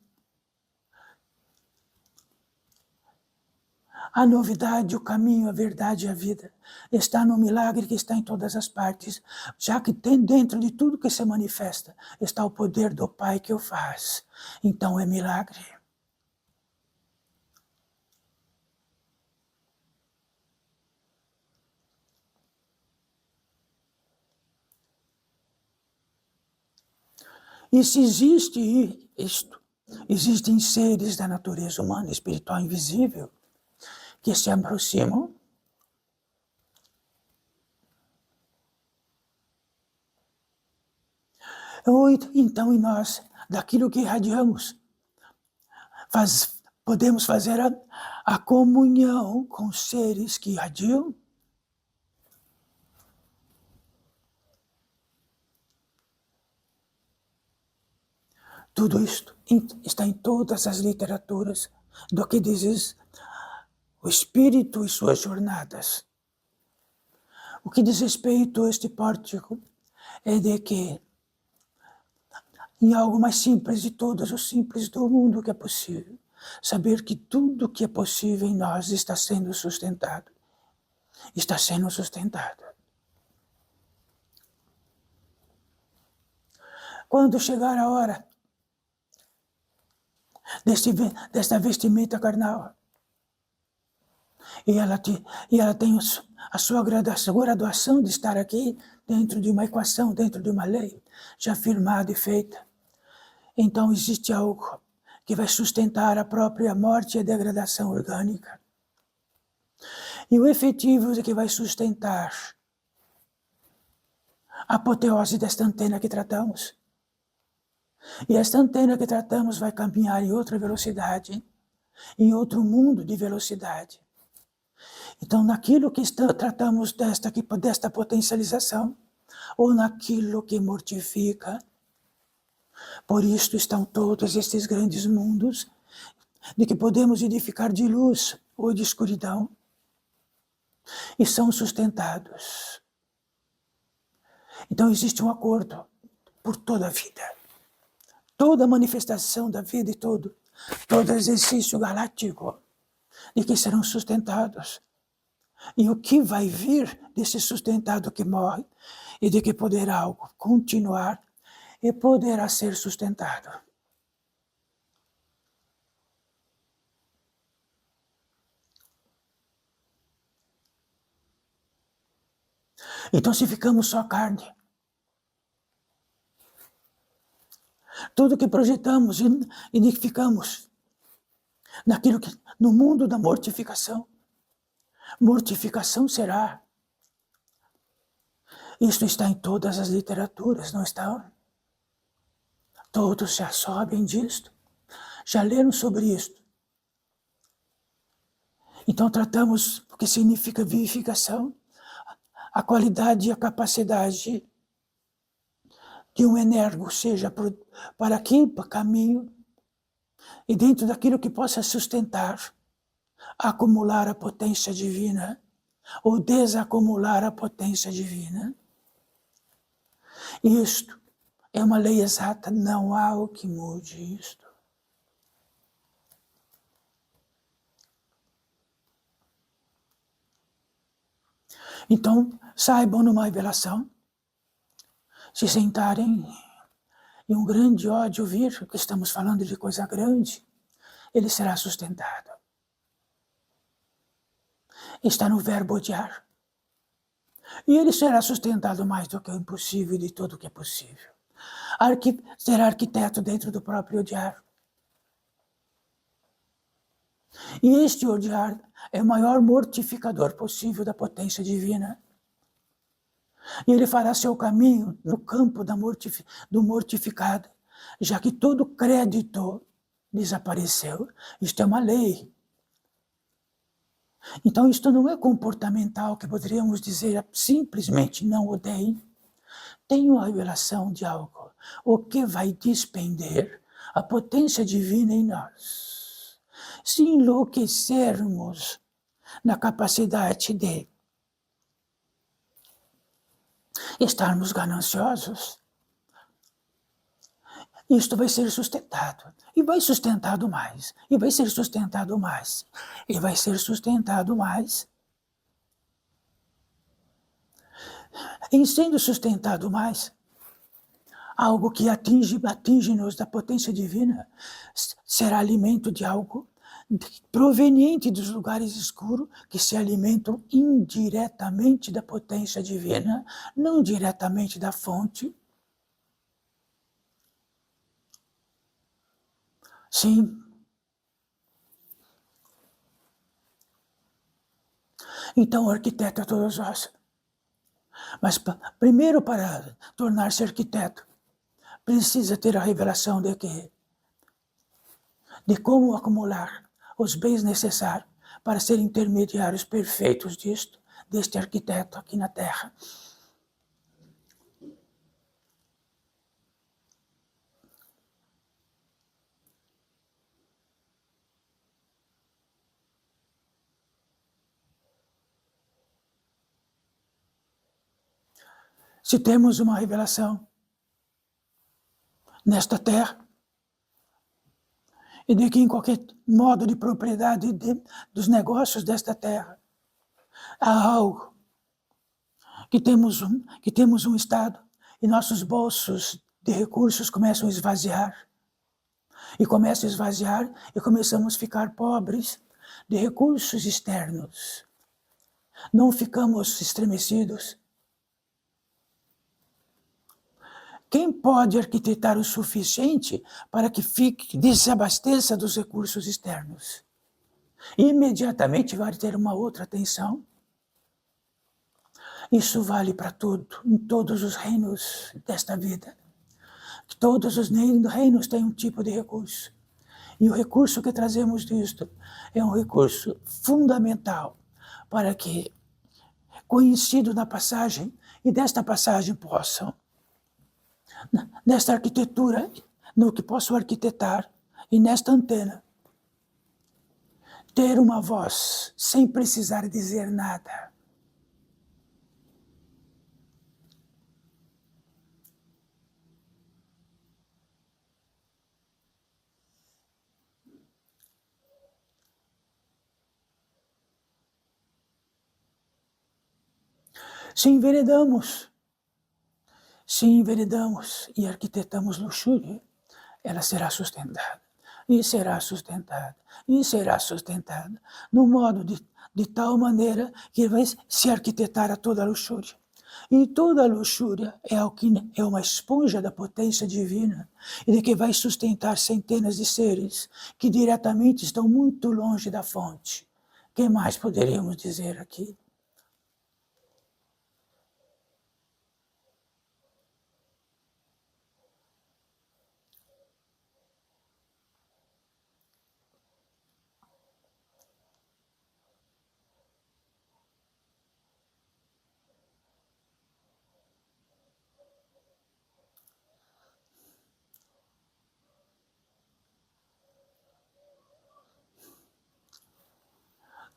A novidade, o caminho, a verdade e a vida está no milagre que está em todas as partes, já que tem dentro de tudo que se manifesta, está o poder do Pai que o faz. Então é milagre. E se existe isto, existem seres da natureza humana, espiritual, invisível, que se aproximam então em nós, daquilo que irradiamos, podemos fazer a comunhão com seres que irradiam. Tudo isto está em todas as literaturas do que diz o espírito e suas jornadas. O que diz respeito a este pórtico é de que, em algo mais simples de todos os simples do mundo que é possível, saber que tudo que é possível em nós está sendo sustentado. Está sendo sustentado. Quando chegar a hora desta vestimenta carnal, E ela tem a sua graduação de estar aqui dentro de uma equação, dentro de uma lei já firmada e feita. Então existe algo que vai sustentar a própria morte e a degradação orgânica. E o efetivo é que vai sustentar a apoteose desta antena que tratamos. E esta antena que tratamos vai caminhar em outra velocidade, em outro mundo de velocidade. Então, naquilo que tratamos desta potencialização, ou naquilo que mortifica, por isto estão todos estes grandes mundos, de que podemos edificar de luz ou de escuridão, e são sustentados. Então existe um acordo por toda a vida. Toda manifestação da vida e todo exercício galáctico, de que serão sustentados. E o que vai vir desse sustentado que morre, e de que poderá algo continuar e poderá ser sustentado. Então, se ficamos só carne, tudo que projetamos e edificamos naquilo que, no mundo da mortificação, mortificação será. Isto está em todas as literaturas, não está? Todos já sabem disto, já leram sobre isto. Então tratamos o que significa vivificação, a qualidade e a capacidade de um energo, seja para aqui, para caminho, e dentro daquilo que possa sustentar, acumular a potência divina, ou desacumular a potência divina. Isto é uma lei exata, não há o que mude isto. Então, saibam numa revelação, se sentarem e um grande ódio vir, que estamos falando de coisa grande, ele será sustentado. Está no verbo odiar. E ele será sustentado mais do que o impossível e de tudo o que é possível. Será arquiteto dentro do próprio odiar. E este odiar é o maior mortificador possível da potência divina. E ele fará seu caminho no campo do mortificado, já que todo crédito desapareceu. Isto é uma lei. Então isto não é comportamental, que poderíamos dizer simplesmente não odeiem. Tem uma revelação de algo, o que vai despender a potência divina em nós. Se enlouquecermos na capacidade de estarmos gananciosos, isto vai ser sustentado, e vai sustentado mais, e vai ser sustentado mais, e vai ser sustentado mais. Em sendo sustentado mais, algo que atinge-nos da potência divina, será alimento de algo proveniente dos lugares escuros, que se alimentam indiretamente da potência divina, não diretamente da fonte. Sim. Então o arquiteto é todos nós. Mas primeiro, para tornar-se arquiteto, precisa ter a revelação de como acumular os bens necessários para ser intermediários perfeitos deste arquiteto aqui na Terra. Se temos uma revelação nesta Terra, e de que em qualquer modo de propriedade dos negócios desta Terra, há algo que temos um Estado, e nossos bolsos de recursos começam a esvaziar, e começam a esvaziar, e começamos a ficar pobres, de recursos externos, não ficamos estremecidos? Quem pode arquitetar o suficiente para que fique, desabasteça dos recursos externos? Imediatamente vai ter uma outra tensão. Isso vale para tudo, em todos os reinos desta vida. Todos os reinos têm um tipo de recurso. E o recurso que trazemos disto é um recurso fundamental para que, conhecido na passagem, e desta passagem possam, nesta arquitetura, no que posso arquitetar, e nesta antena, ter uma voz sem precisar dizer nada. Se enveredamos e arquitetamos luxúria, ela será sustentada, e será sustentada, e será sustentada, no modo de tal maneira que vai se arquitetar a toda a luxúria. E toda a luxúria é uma esponja da potência divina e de que vai sustentar centenas de seres que diretamente estão muito longe da fonte. O que mais poderíamos dizer aqui?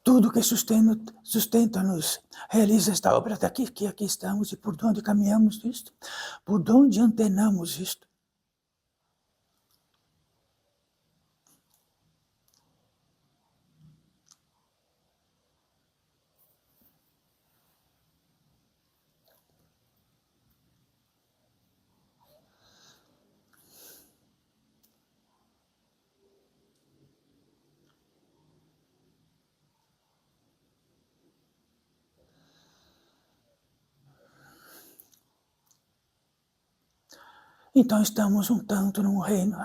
Tudo que sustenta-nos, realiza esta obra daqui, que aqui estamos, e por onde caminhamos isto, por onde antenamos isto. Então estamos um tanto num reino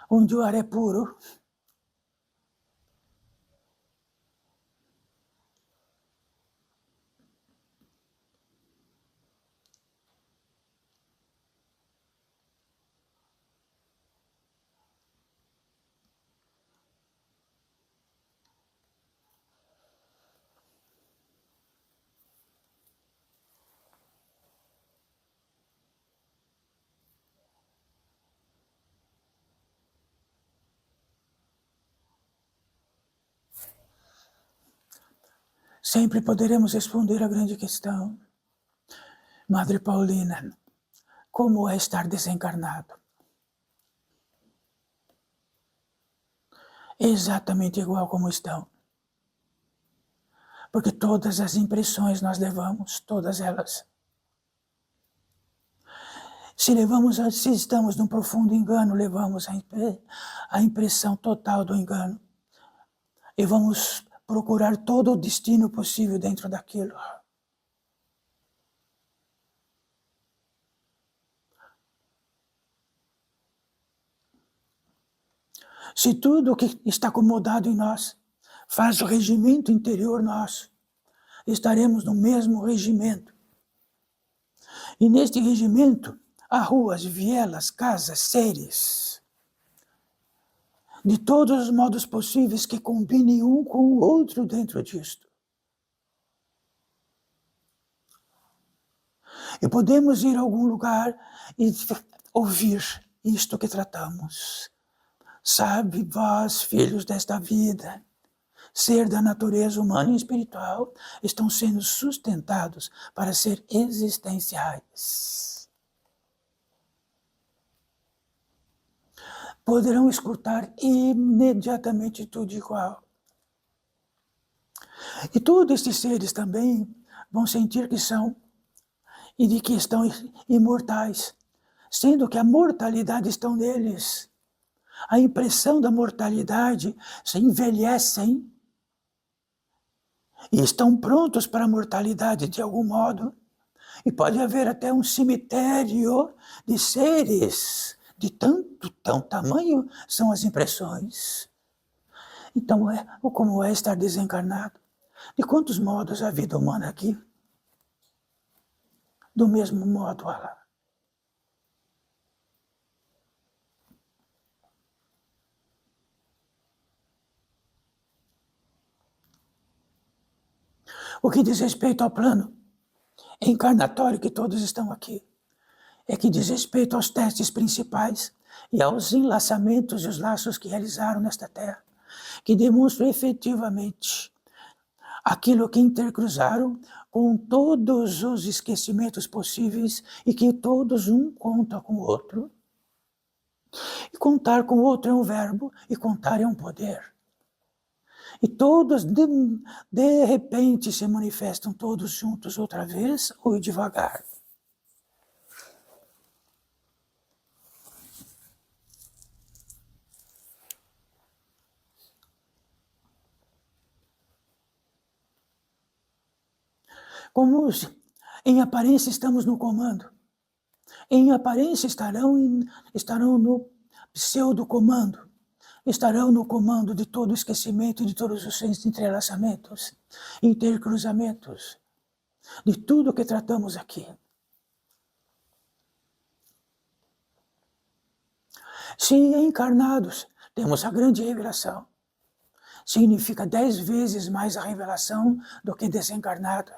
onde o ar é puro, sempre poderemos responder à grande questão. Madre Paulina, como é estar desencarnado? Exatamente igual como estão. Porque todas as impressões nós levamos, todas elas. Se estamos num profundo engano, levamos a impressão total do engano. E vamos procurar todo o destino possível dentro daquilo. Se tudo o que está acomodado em nós faz o regimento interior nosso, estaremos no mesmo regimento. E neste regimento há ruas, vielas, casas, seres, de todos os modos possíveis que combinem um com o outro dentro disto. E podemos ir a algum lugar e ouvir isto que tratamos. Sabe, vós, filhos desta vida, ser da natureza humana e espiritual, estão sendo sustentados para ser existenciais. Poderão escutar imediatamente tudo igual. E todos estes seres também vão sentir que são e de que estão imortais, sendo que a mortalidade está neles. a impressão da mortalidade, se envelhecem e estão prontos para a mortalidade de algum modo. E pode haver até um cemitério de seres de tão tamanho são as impressões. Então, como é estar desencarnado? De quantos modos a vida humana aqui? Do mesmo modo, olha lá. O que diz respeito ao plano encarnatório que todos estão aqui, é que diz respeito aos testes principais e aos enlaçamentos e os laços que realizaram nesta terra, que demonstram efetivamente aquilo que intercruzaram com todos os esquecimentos possíveis e que todos um conta com o outro. E contar com o outro é um verbo e contar é um poder. E todos de repente se manifestam todos juntos outra vez ou devagar. Como em aparência estamos no comando, em aparência estarão no pseudo-comando, estarão no comando de todo o esquecimento e de todos os entrelaçamentos, intercruzamentos, de tudo que tratamos aqui. Se encarnados temos a grande revelação, significa 10 vezes mais a revelação do que desencarnado.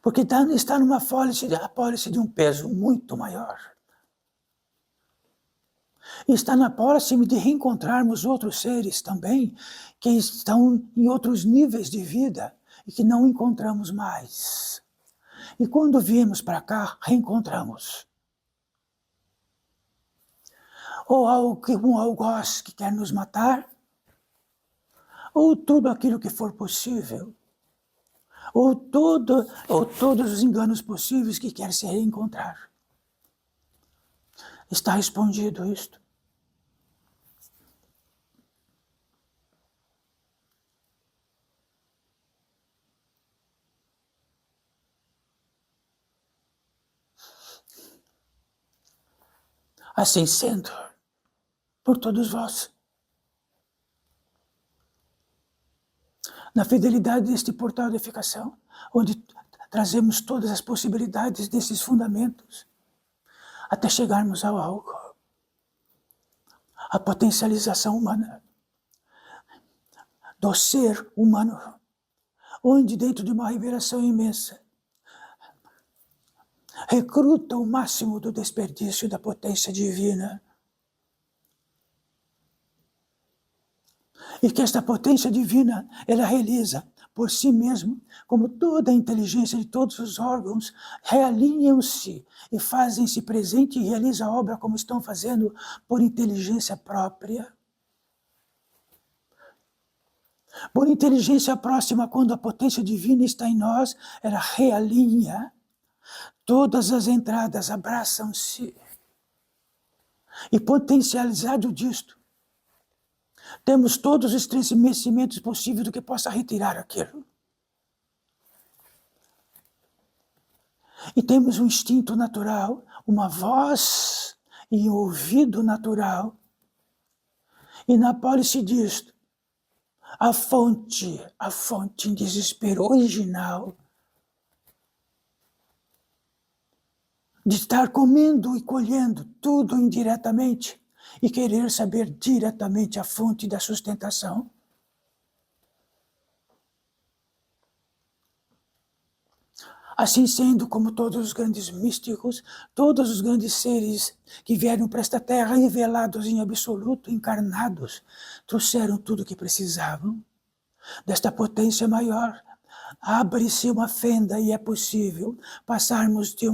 Porque está numa apólice de um peso muito maior. E está na apólice de reencontrarmos outros seres também, que estão em outros níveis de vida e que não encontramos mais. E quando viemos para cá, reencontramos. Ou um algoz que quer nos matar, ou tudo aquilo que for possível, ou todos os enganos possíveis que quer se reencontrar. Está respondido isto? Assim sendo, por todos vós, na fidelidade deste portal de edificação, onde trazemos todas as possibilidades desses fundamentos, até chegarmos ao algo, a potencialização humana, do ser humano, onde dentro de uma revelação imensa, recruta o máximo do desperdício da potência divina, e que esta potência divina, ela realiza por si mesma, como toda a inteligência de todos os órgãos, realinham-se e fazem-se presente e realizam a obra como estão fazendo por inteligência própria. Por inteligência próxima, quando a potência divina está em nós, ela realinha, todas as entradas abraçam-se. E potencializado disto, temos todos os estremecimentos possíveis do que possa retirar aquilo. E temos um instinto natural, uma voz e um ouvido natural. E na apólice disto, a fonte em desespero original, de estar comendo e colhendo tudo indiretamente, e querer saber diretamente a fonte da sustentação. Assim sendo, como todos os grandes místicos, todos os grandes seres que vieram para esta terra revelados em absoluto, encarnados, trouxeram tudo o que precisavam desta potência maior. Abre-se uma fenda e é possível passarmos de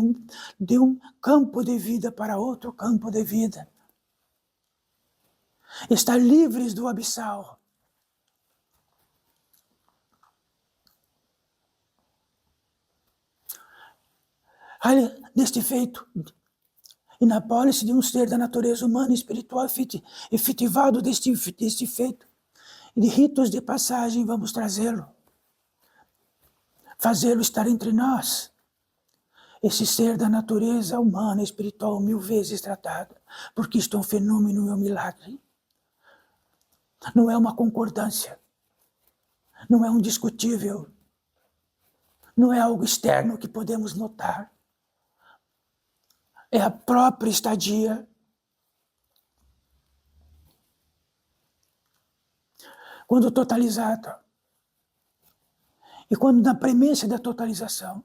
um campo de vida para outro campo de vida. Estar livres do abissal. Neste feito, E na pólice de um ser da natureza humana e espiritual efetivado deste feito, e de ritos de passagem, vamos trazê-lo, fazê-lo estar entre nós. Esse ser da natureza humana e espiritual 1000 vezes tratado, porque isto é um fenômeno e um milagre. Não é uma concordância, não é um discutível, não é algo externo que podemos notar. É a própria estadia. Quando totalizado, e quando na premissa da totalização,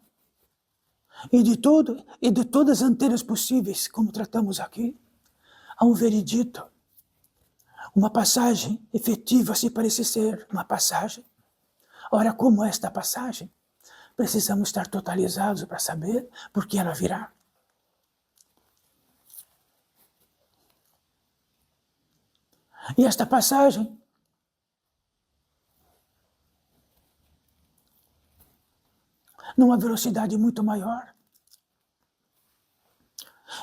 e de todas as anteiras possíveis, como tratamos aqui, há um veredito, uma passagem efetiva, se parece ser uma passagem. Ora, como é esta passagem? Precisamos estar totalizados para saber por que ela virá. E esta passagem numa velocidade muito maior.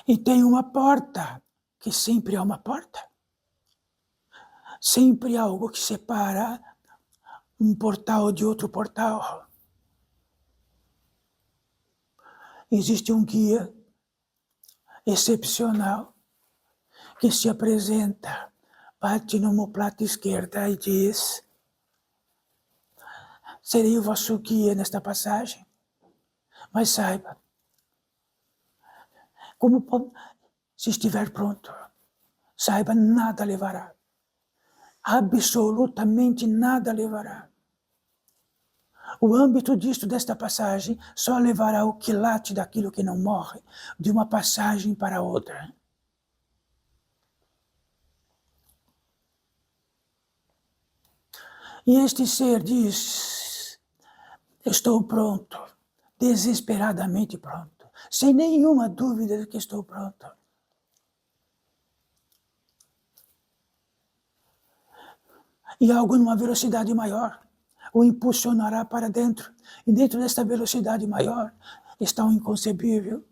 E tem uma porta, que sempre é uma porta. Sempre há algo que separa um portal de outro portal. Existe um guia excepcional que se apresenta, bate no omoplata esquerda e diz: serei o vosso guia nesta passagem, mas saiba, se estiver pronto, saiba, nada levará, absolutamente nada levará. O âmbito desta passagem só levará o quilate daquilo que não morre, de uma passagem para outra. E este ser diz: estou pronto, desesperadamente pronto, sem nenhuma dúvida de que estou pronto. E algo numa velocidade maior o impulsionará para dentro. E dentro desta velocidade maior está o inconcebível.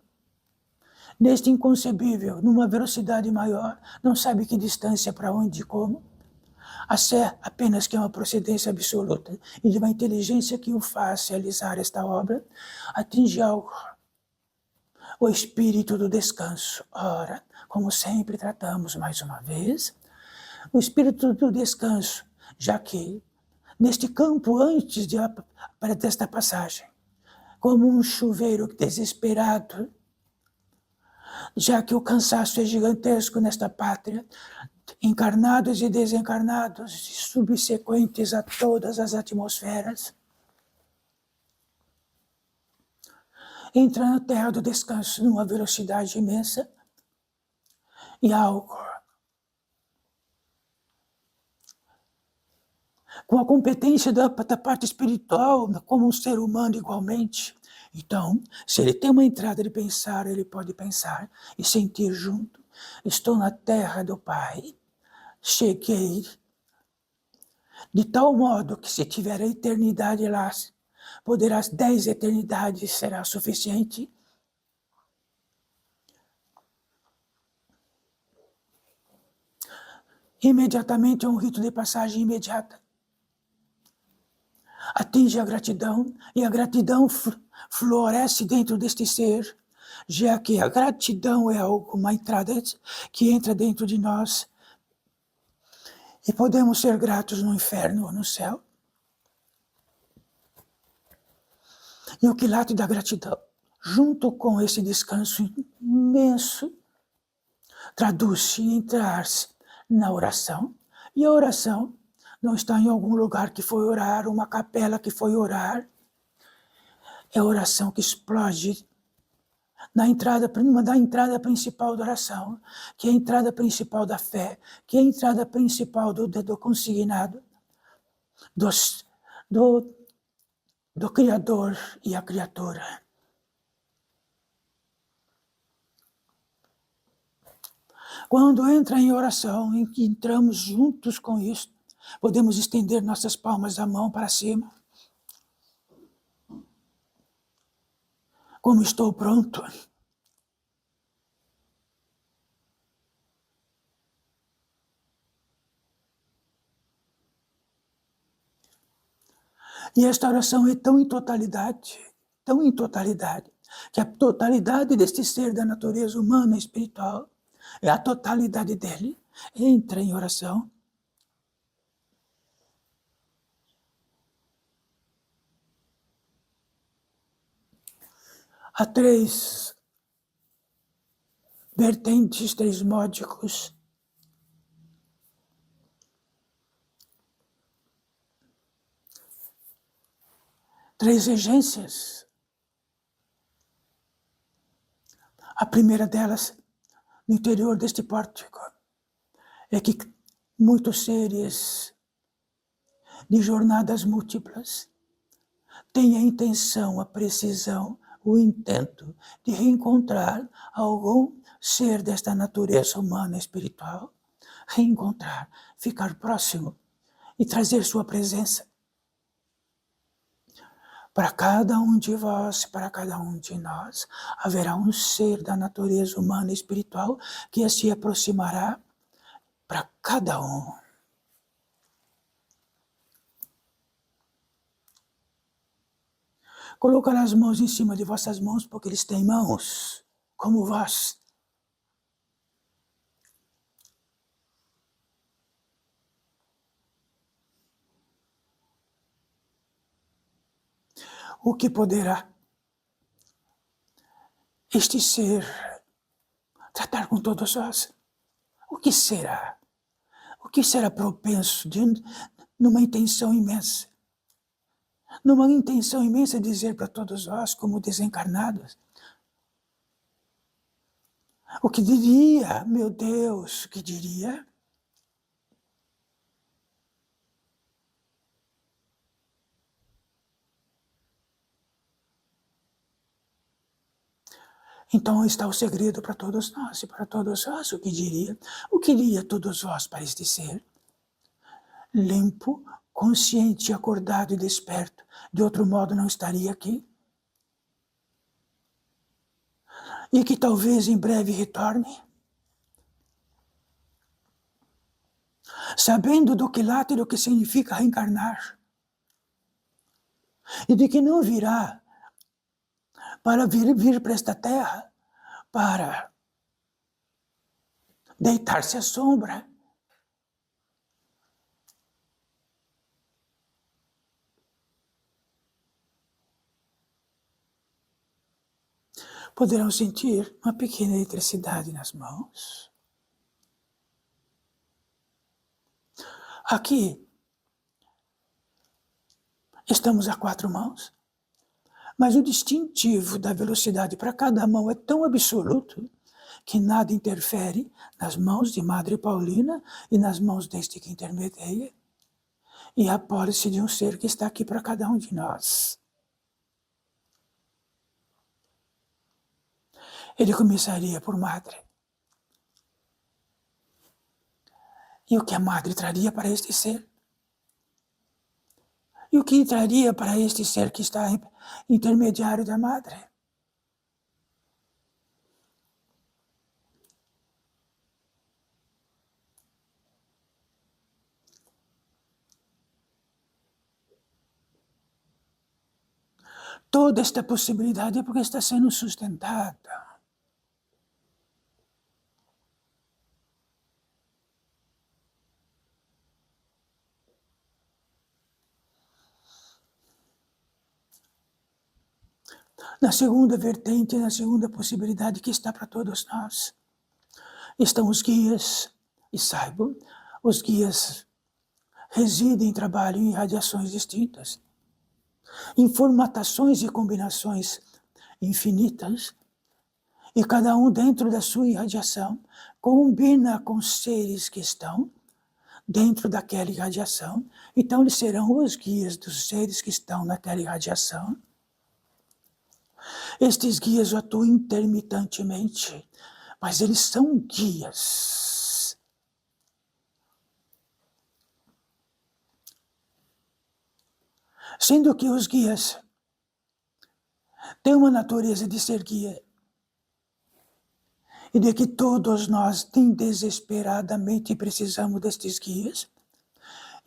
Neste inconcebível, numa velocidade maior, não sabe que distância, para onde e como. A sé apenas que é uma procedência absoluta e de uma inteligência que o faz realizar esta obra, atinge algo. O espírito do descanso. Ora, como sempre tratamos mais uma vez, o espírito do descanso, já que neste campo antes desta passagem, como um chuveiro desesperado, já que o cansaço é gigantesco nesta pátria, encarnados e desencarnados, subsequentes a todas as atmosferas, entra na terra do descanso numa velocidade imensa e algo com a competência da parte espiritual, como um ser humano igualmente. Então, se ele tem uma entrada de pensar, ele pode pensar e sentir junto. Estou na terra do Pai, cheguei, de tal modo que se tiver a eternidade lá, poderás 10 eternidades será suficiente. Imediatamente é um rito de passagem imediata. Atinge a gratidão, e a gratidão floresce dentro deste ser, já que a gratidão é uma entrada que entra dentro de nós, e podemos ser gratos no inferno ou no céu. E o quilate da gratidão, junto com esse descanso imenso, traduz-se em entrar-se na oração, e a oração não está em algum lugar que foi orar, uma capela que foi orar. É a oração que explode na entrada principal da oração, que é a entrada principal da fé, que é a entrada principal do consignado, do Criador e a criatura. Quando entra em oração, em que entramos juntos com isso, podemos estender nossas palmas da mão para cima. Como estou pronto. E esta oração é tão em totalidade, que a totalidade deste ser da natureza humana e espiritual, é a totalidade dele, entra em oração. Há três vertentes, três módicos. Três regências. A primeira delas, no interior deste pórtico, é que muitos seres de jornadas múltiplas têm a intenção, a precisão, o intento de reencontrar algum ser desta natureza humana espiritual, reencontrar, ficar próximo e trazer sua presença. Para cada um de vós, para cada um de nós, haverá um ser da natureza humana e espiritual que se aproximará para cada um. Colocar as mãos em cima de vossas mãos, porque eles têm mãos, como vós. O que poderá este ser tratar com todos nós? O que será? O que será propenso numa intenção imensa? Numa intenção imensa de dizer para todos nós, como desencarnados, o que diria, meu Deus, o que diria? Então está o segredo para todos nós, e para todos nós o que diria? O que diria todos vós para este ser? Limpo, consciente, acordado e desperto, de outro modo não estaria aqui. E que talvez em breve retorne, sabendo do que late e do que significa reencarnar, e de que não virá para vir para esta terra, para deitar-se à sombra, poderão sentir uma pequena eletricidade nas mãos. Aqui estamos a 4 mãos, mas o distintivo da velocidade para cada mão é tão absoluto que nada interfere nas mãos de Madre Paulina e nas mãos deste que intermedia, e a pólice de um ser que está aqui para cada um de nós. Ele começaria por Madre. E o que a Madre traria para este ser? E o que traria para este ser que está intermediário da Madre? Toda esta possibilidade é porque está sendo sustentada. Na segunda vertente, na segunda possibilidade que está para todos nós, estão os guias, e saibam, os guias residem e trabalham em radiações distintas, em formatações e combinações infinitas, e cada um dentro da sua irradiação combina com seres que estão dentro daquela irradiação, então eles serão os guias dos seres que estão naquela irradiação. Estes guias atuam intermitentemente, mas eles são guias. Sendo que os guias têm uma natureza de ser guia, e de que todos nós desesperadamente precisamos destes guias,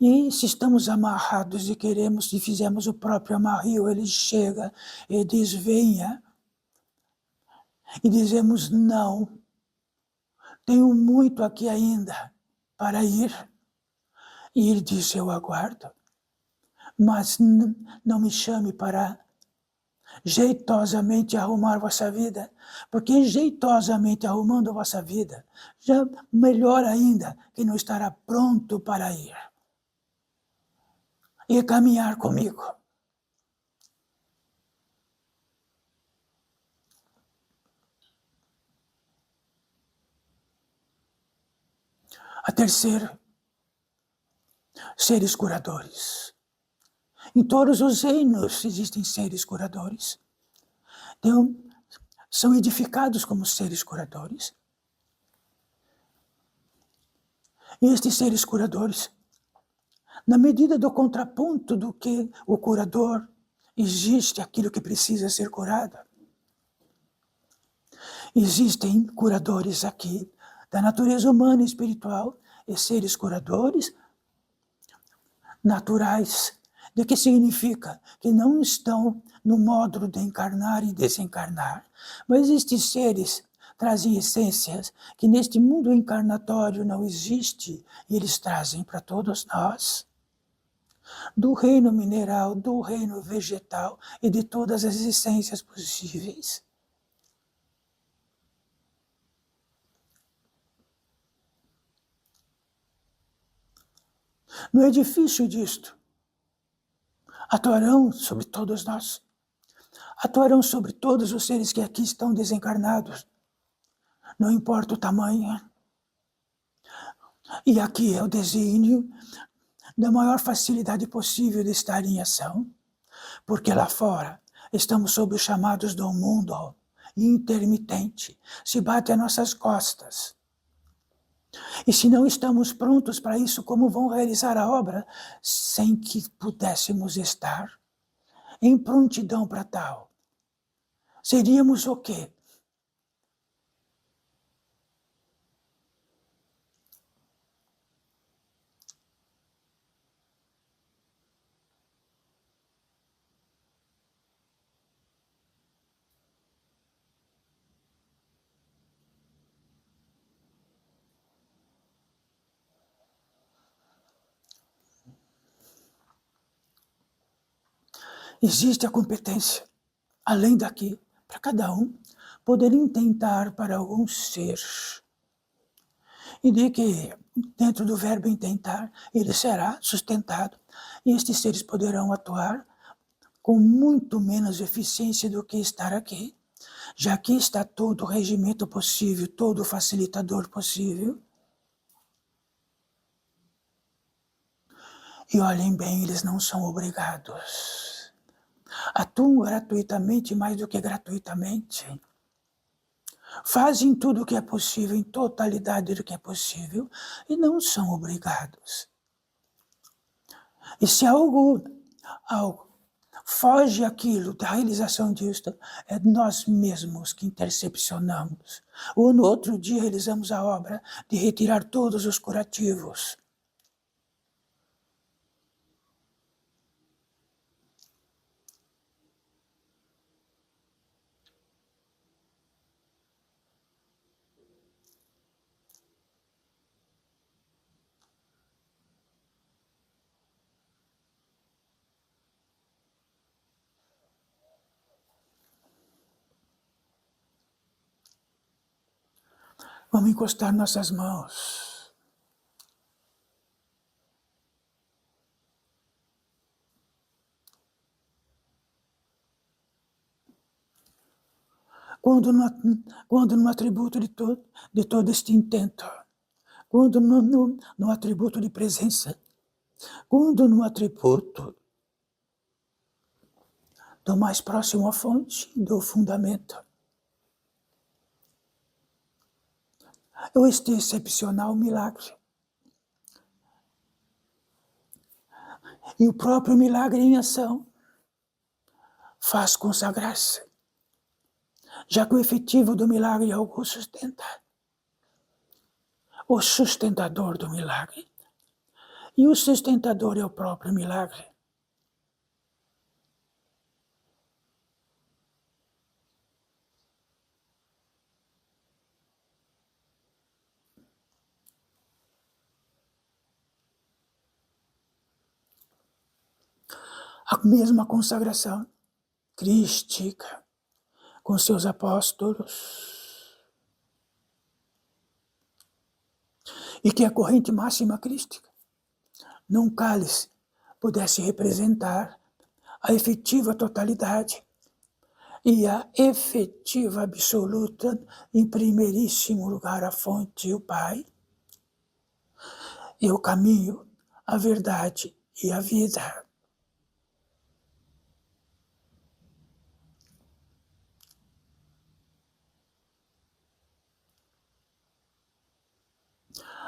E se estamos amarrados e queremos, e fizemos o próprio amarrio, ele chega e diz, venha. E dizemos, não, tenho muito aqui ainda para ir. E ele diz, eu aguardo, mas não me chame para jeitosamente arrumar vossa vida, porque jeitosamente arrumando vossa vida, já melhor ainda, que não estará pronto para ir e caminhar comigo. A terceira, seres curadores. Em todos os reinos existem seres curadores. Então, são edificados como seres curadores. E estes seres curadores, na medida do contraponto do que o curador, existe aquilo que precisa ser curado. Existem curadores aqui da natureza humana e espiritual, e seres curadores naturais. De que significa? Que não estão no módulo de encarnar e desencarnar. Mas estes seres trazem essências que neste mundo encarnatório não existe, e eles trazem para todos nós. Do reino mineral, do reino vegetal e de todas as essências possíveis. No edifício disto, atuarão sobre todos nós, atuarão sobre todos os seres que aqui estão desencarnados, não importa o tamanho. E aqui é o desígnio da maior facilidade possível de estar em ação, porque lá fora estamos sob os chamados do mundo intermitente, se bate às nossas costas. E se não estamos prontos para isso, como vão realizar a obra sem que pudéssemos estar em prontidão para tal? Seríamos o quê? Existe a competência, além daqui, para cada um, poder intentar para algum ser. E de que, dentro do verbo intentar, ele será sustentado. E estes seres poderão atuar com muito menos eficiência do que estar aqui. Já aqui está todo o regimento possível, todo o facilitador possível. E olhem bem, eles não são obrigados. Atuam gratuitamente, mais do que gratuitamente. Fazem tudo o que é possível, em totalidade do que é possível, e não são obrigados. E se algo foge aquilo da realização disto, é nós mesmos que intercepcionamos. Ou no outro dia realizamos a obra de retirar todos os curativos. Vamos encostar nossas mãos. Quando no atributo de todo este intento, quando no atributo de presença, quando no atributo do mais próximo à fonte, do fundamento, é este excepcional milagre. E o próprio milagre em ação faz consagrar-se, já que o efetivo do milagre é o que o sustenta. O sustentador do milagre E o sustentador é o próprio milagre. A mesma consagração crística com seus apóstolos, e que a corrente máxima crística, num cálice, pudesse representar a efetiva totalidade e a efetiva absoluta, em primeiríssimo lugar, a fonte, o Pai, e o caminho, a verdade e a vida.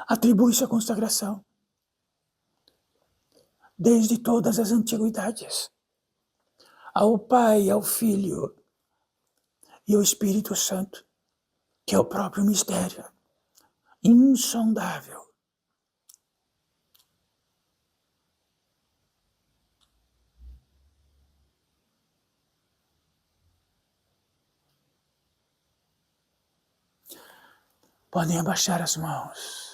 Atribui-se a consagração desde todas as antiguidades ao Pai, ao Filho e ao Espírito Santo, que é o próprio mistério insondável. Podem abaixar as mãos.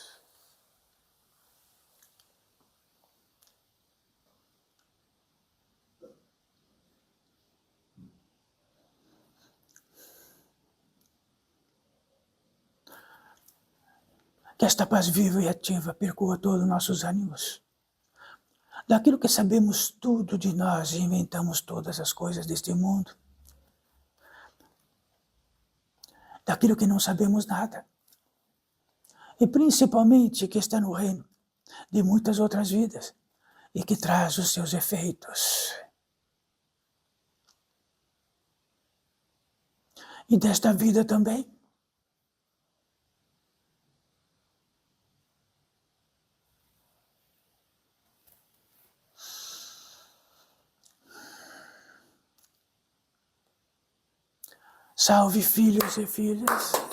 Que esta paz viva e ativa percoa todos os nossos ânimos. Daquilo que sabemos tudo de nós e inventamos todas as coisas deste mundo. Daquilo que não sabemos nada. E principalmente que está no reino de muitas outras vidas e que traz os seus efeitos. E desta vida também. Salve, filhos e filhas.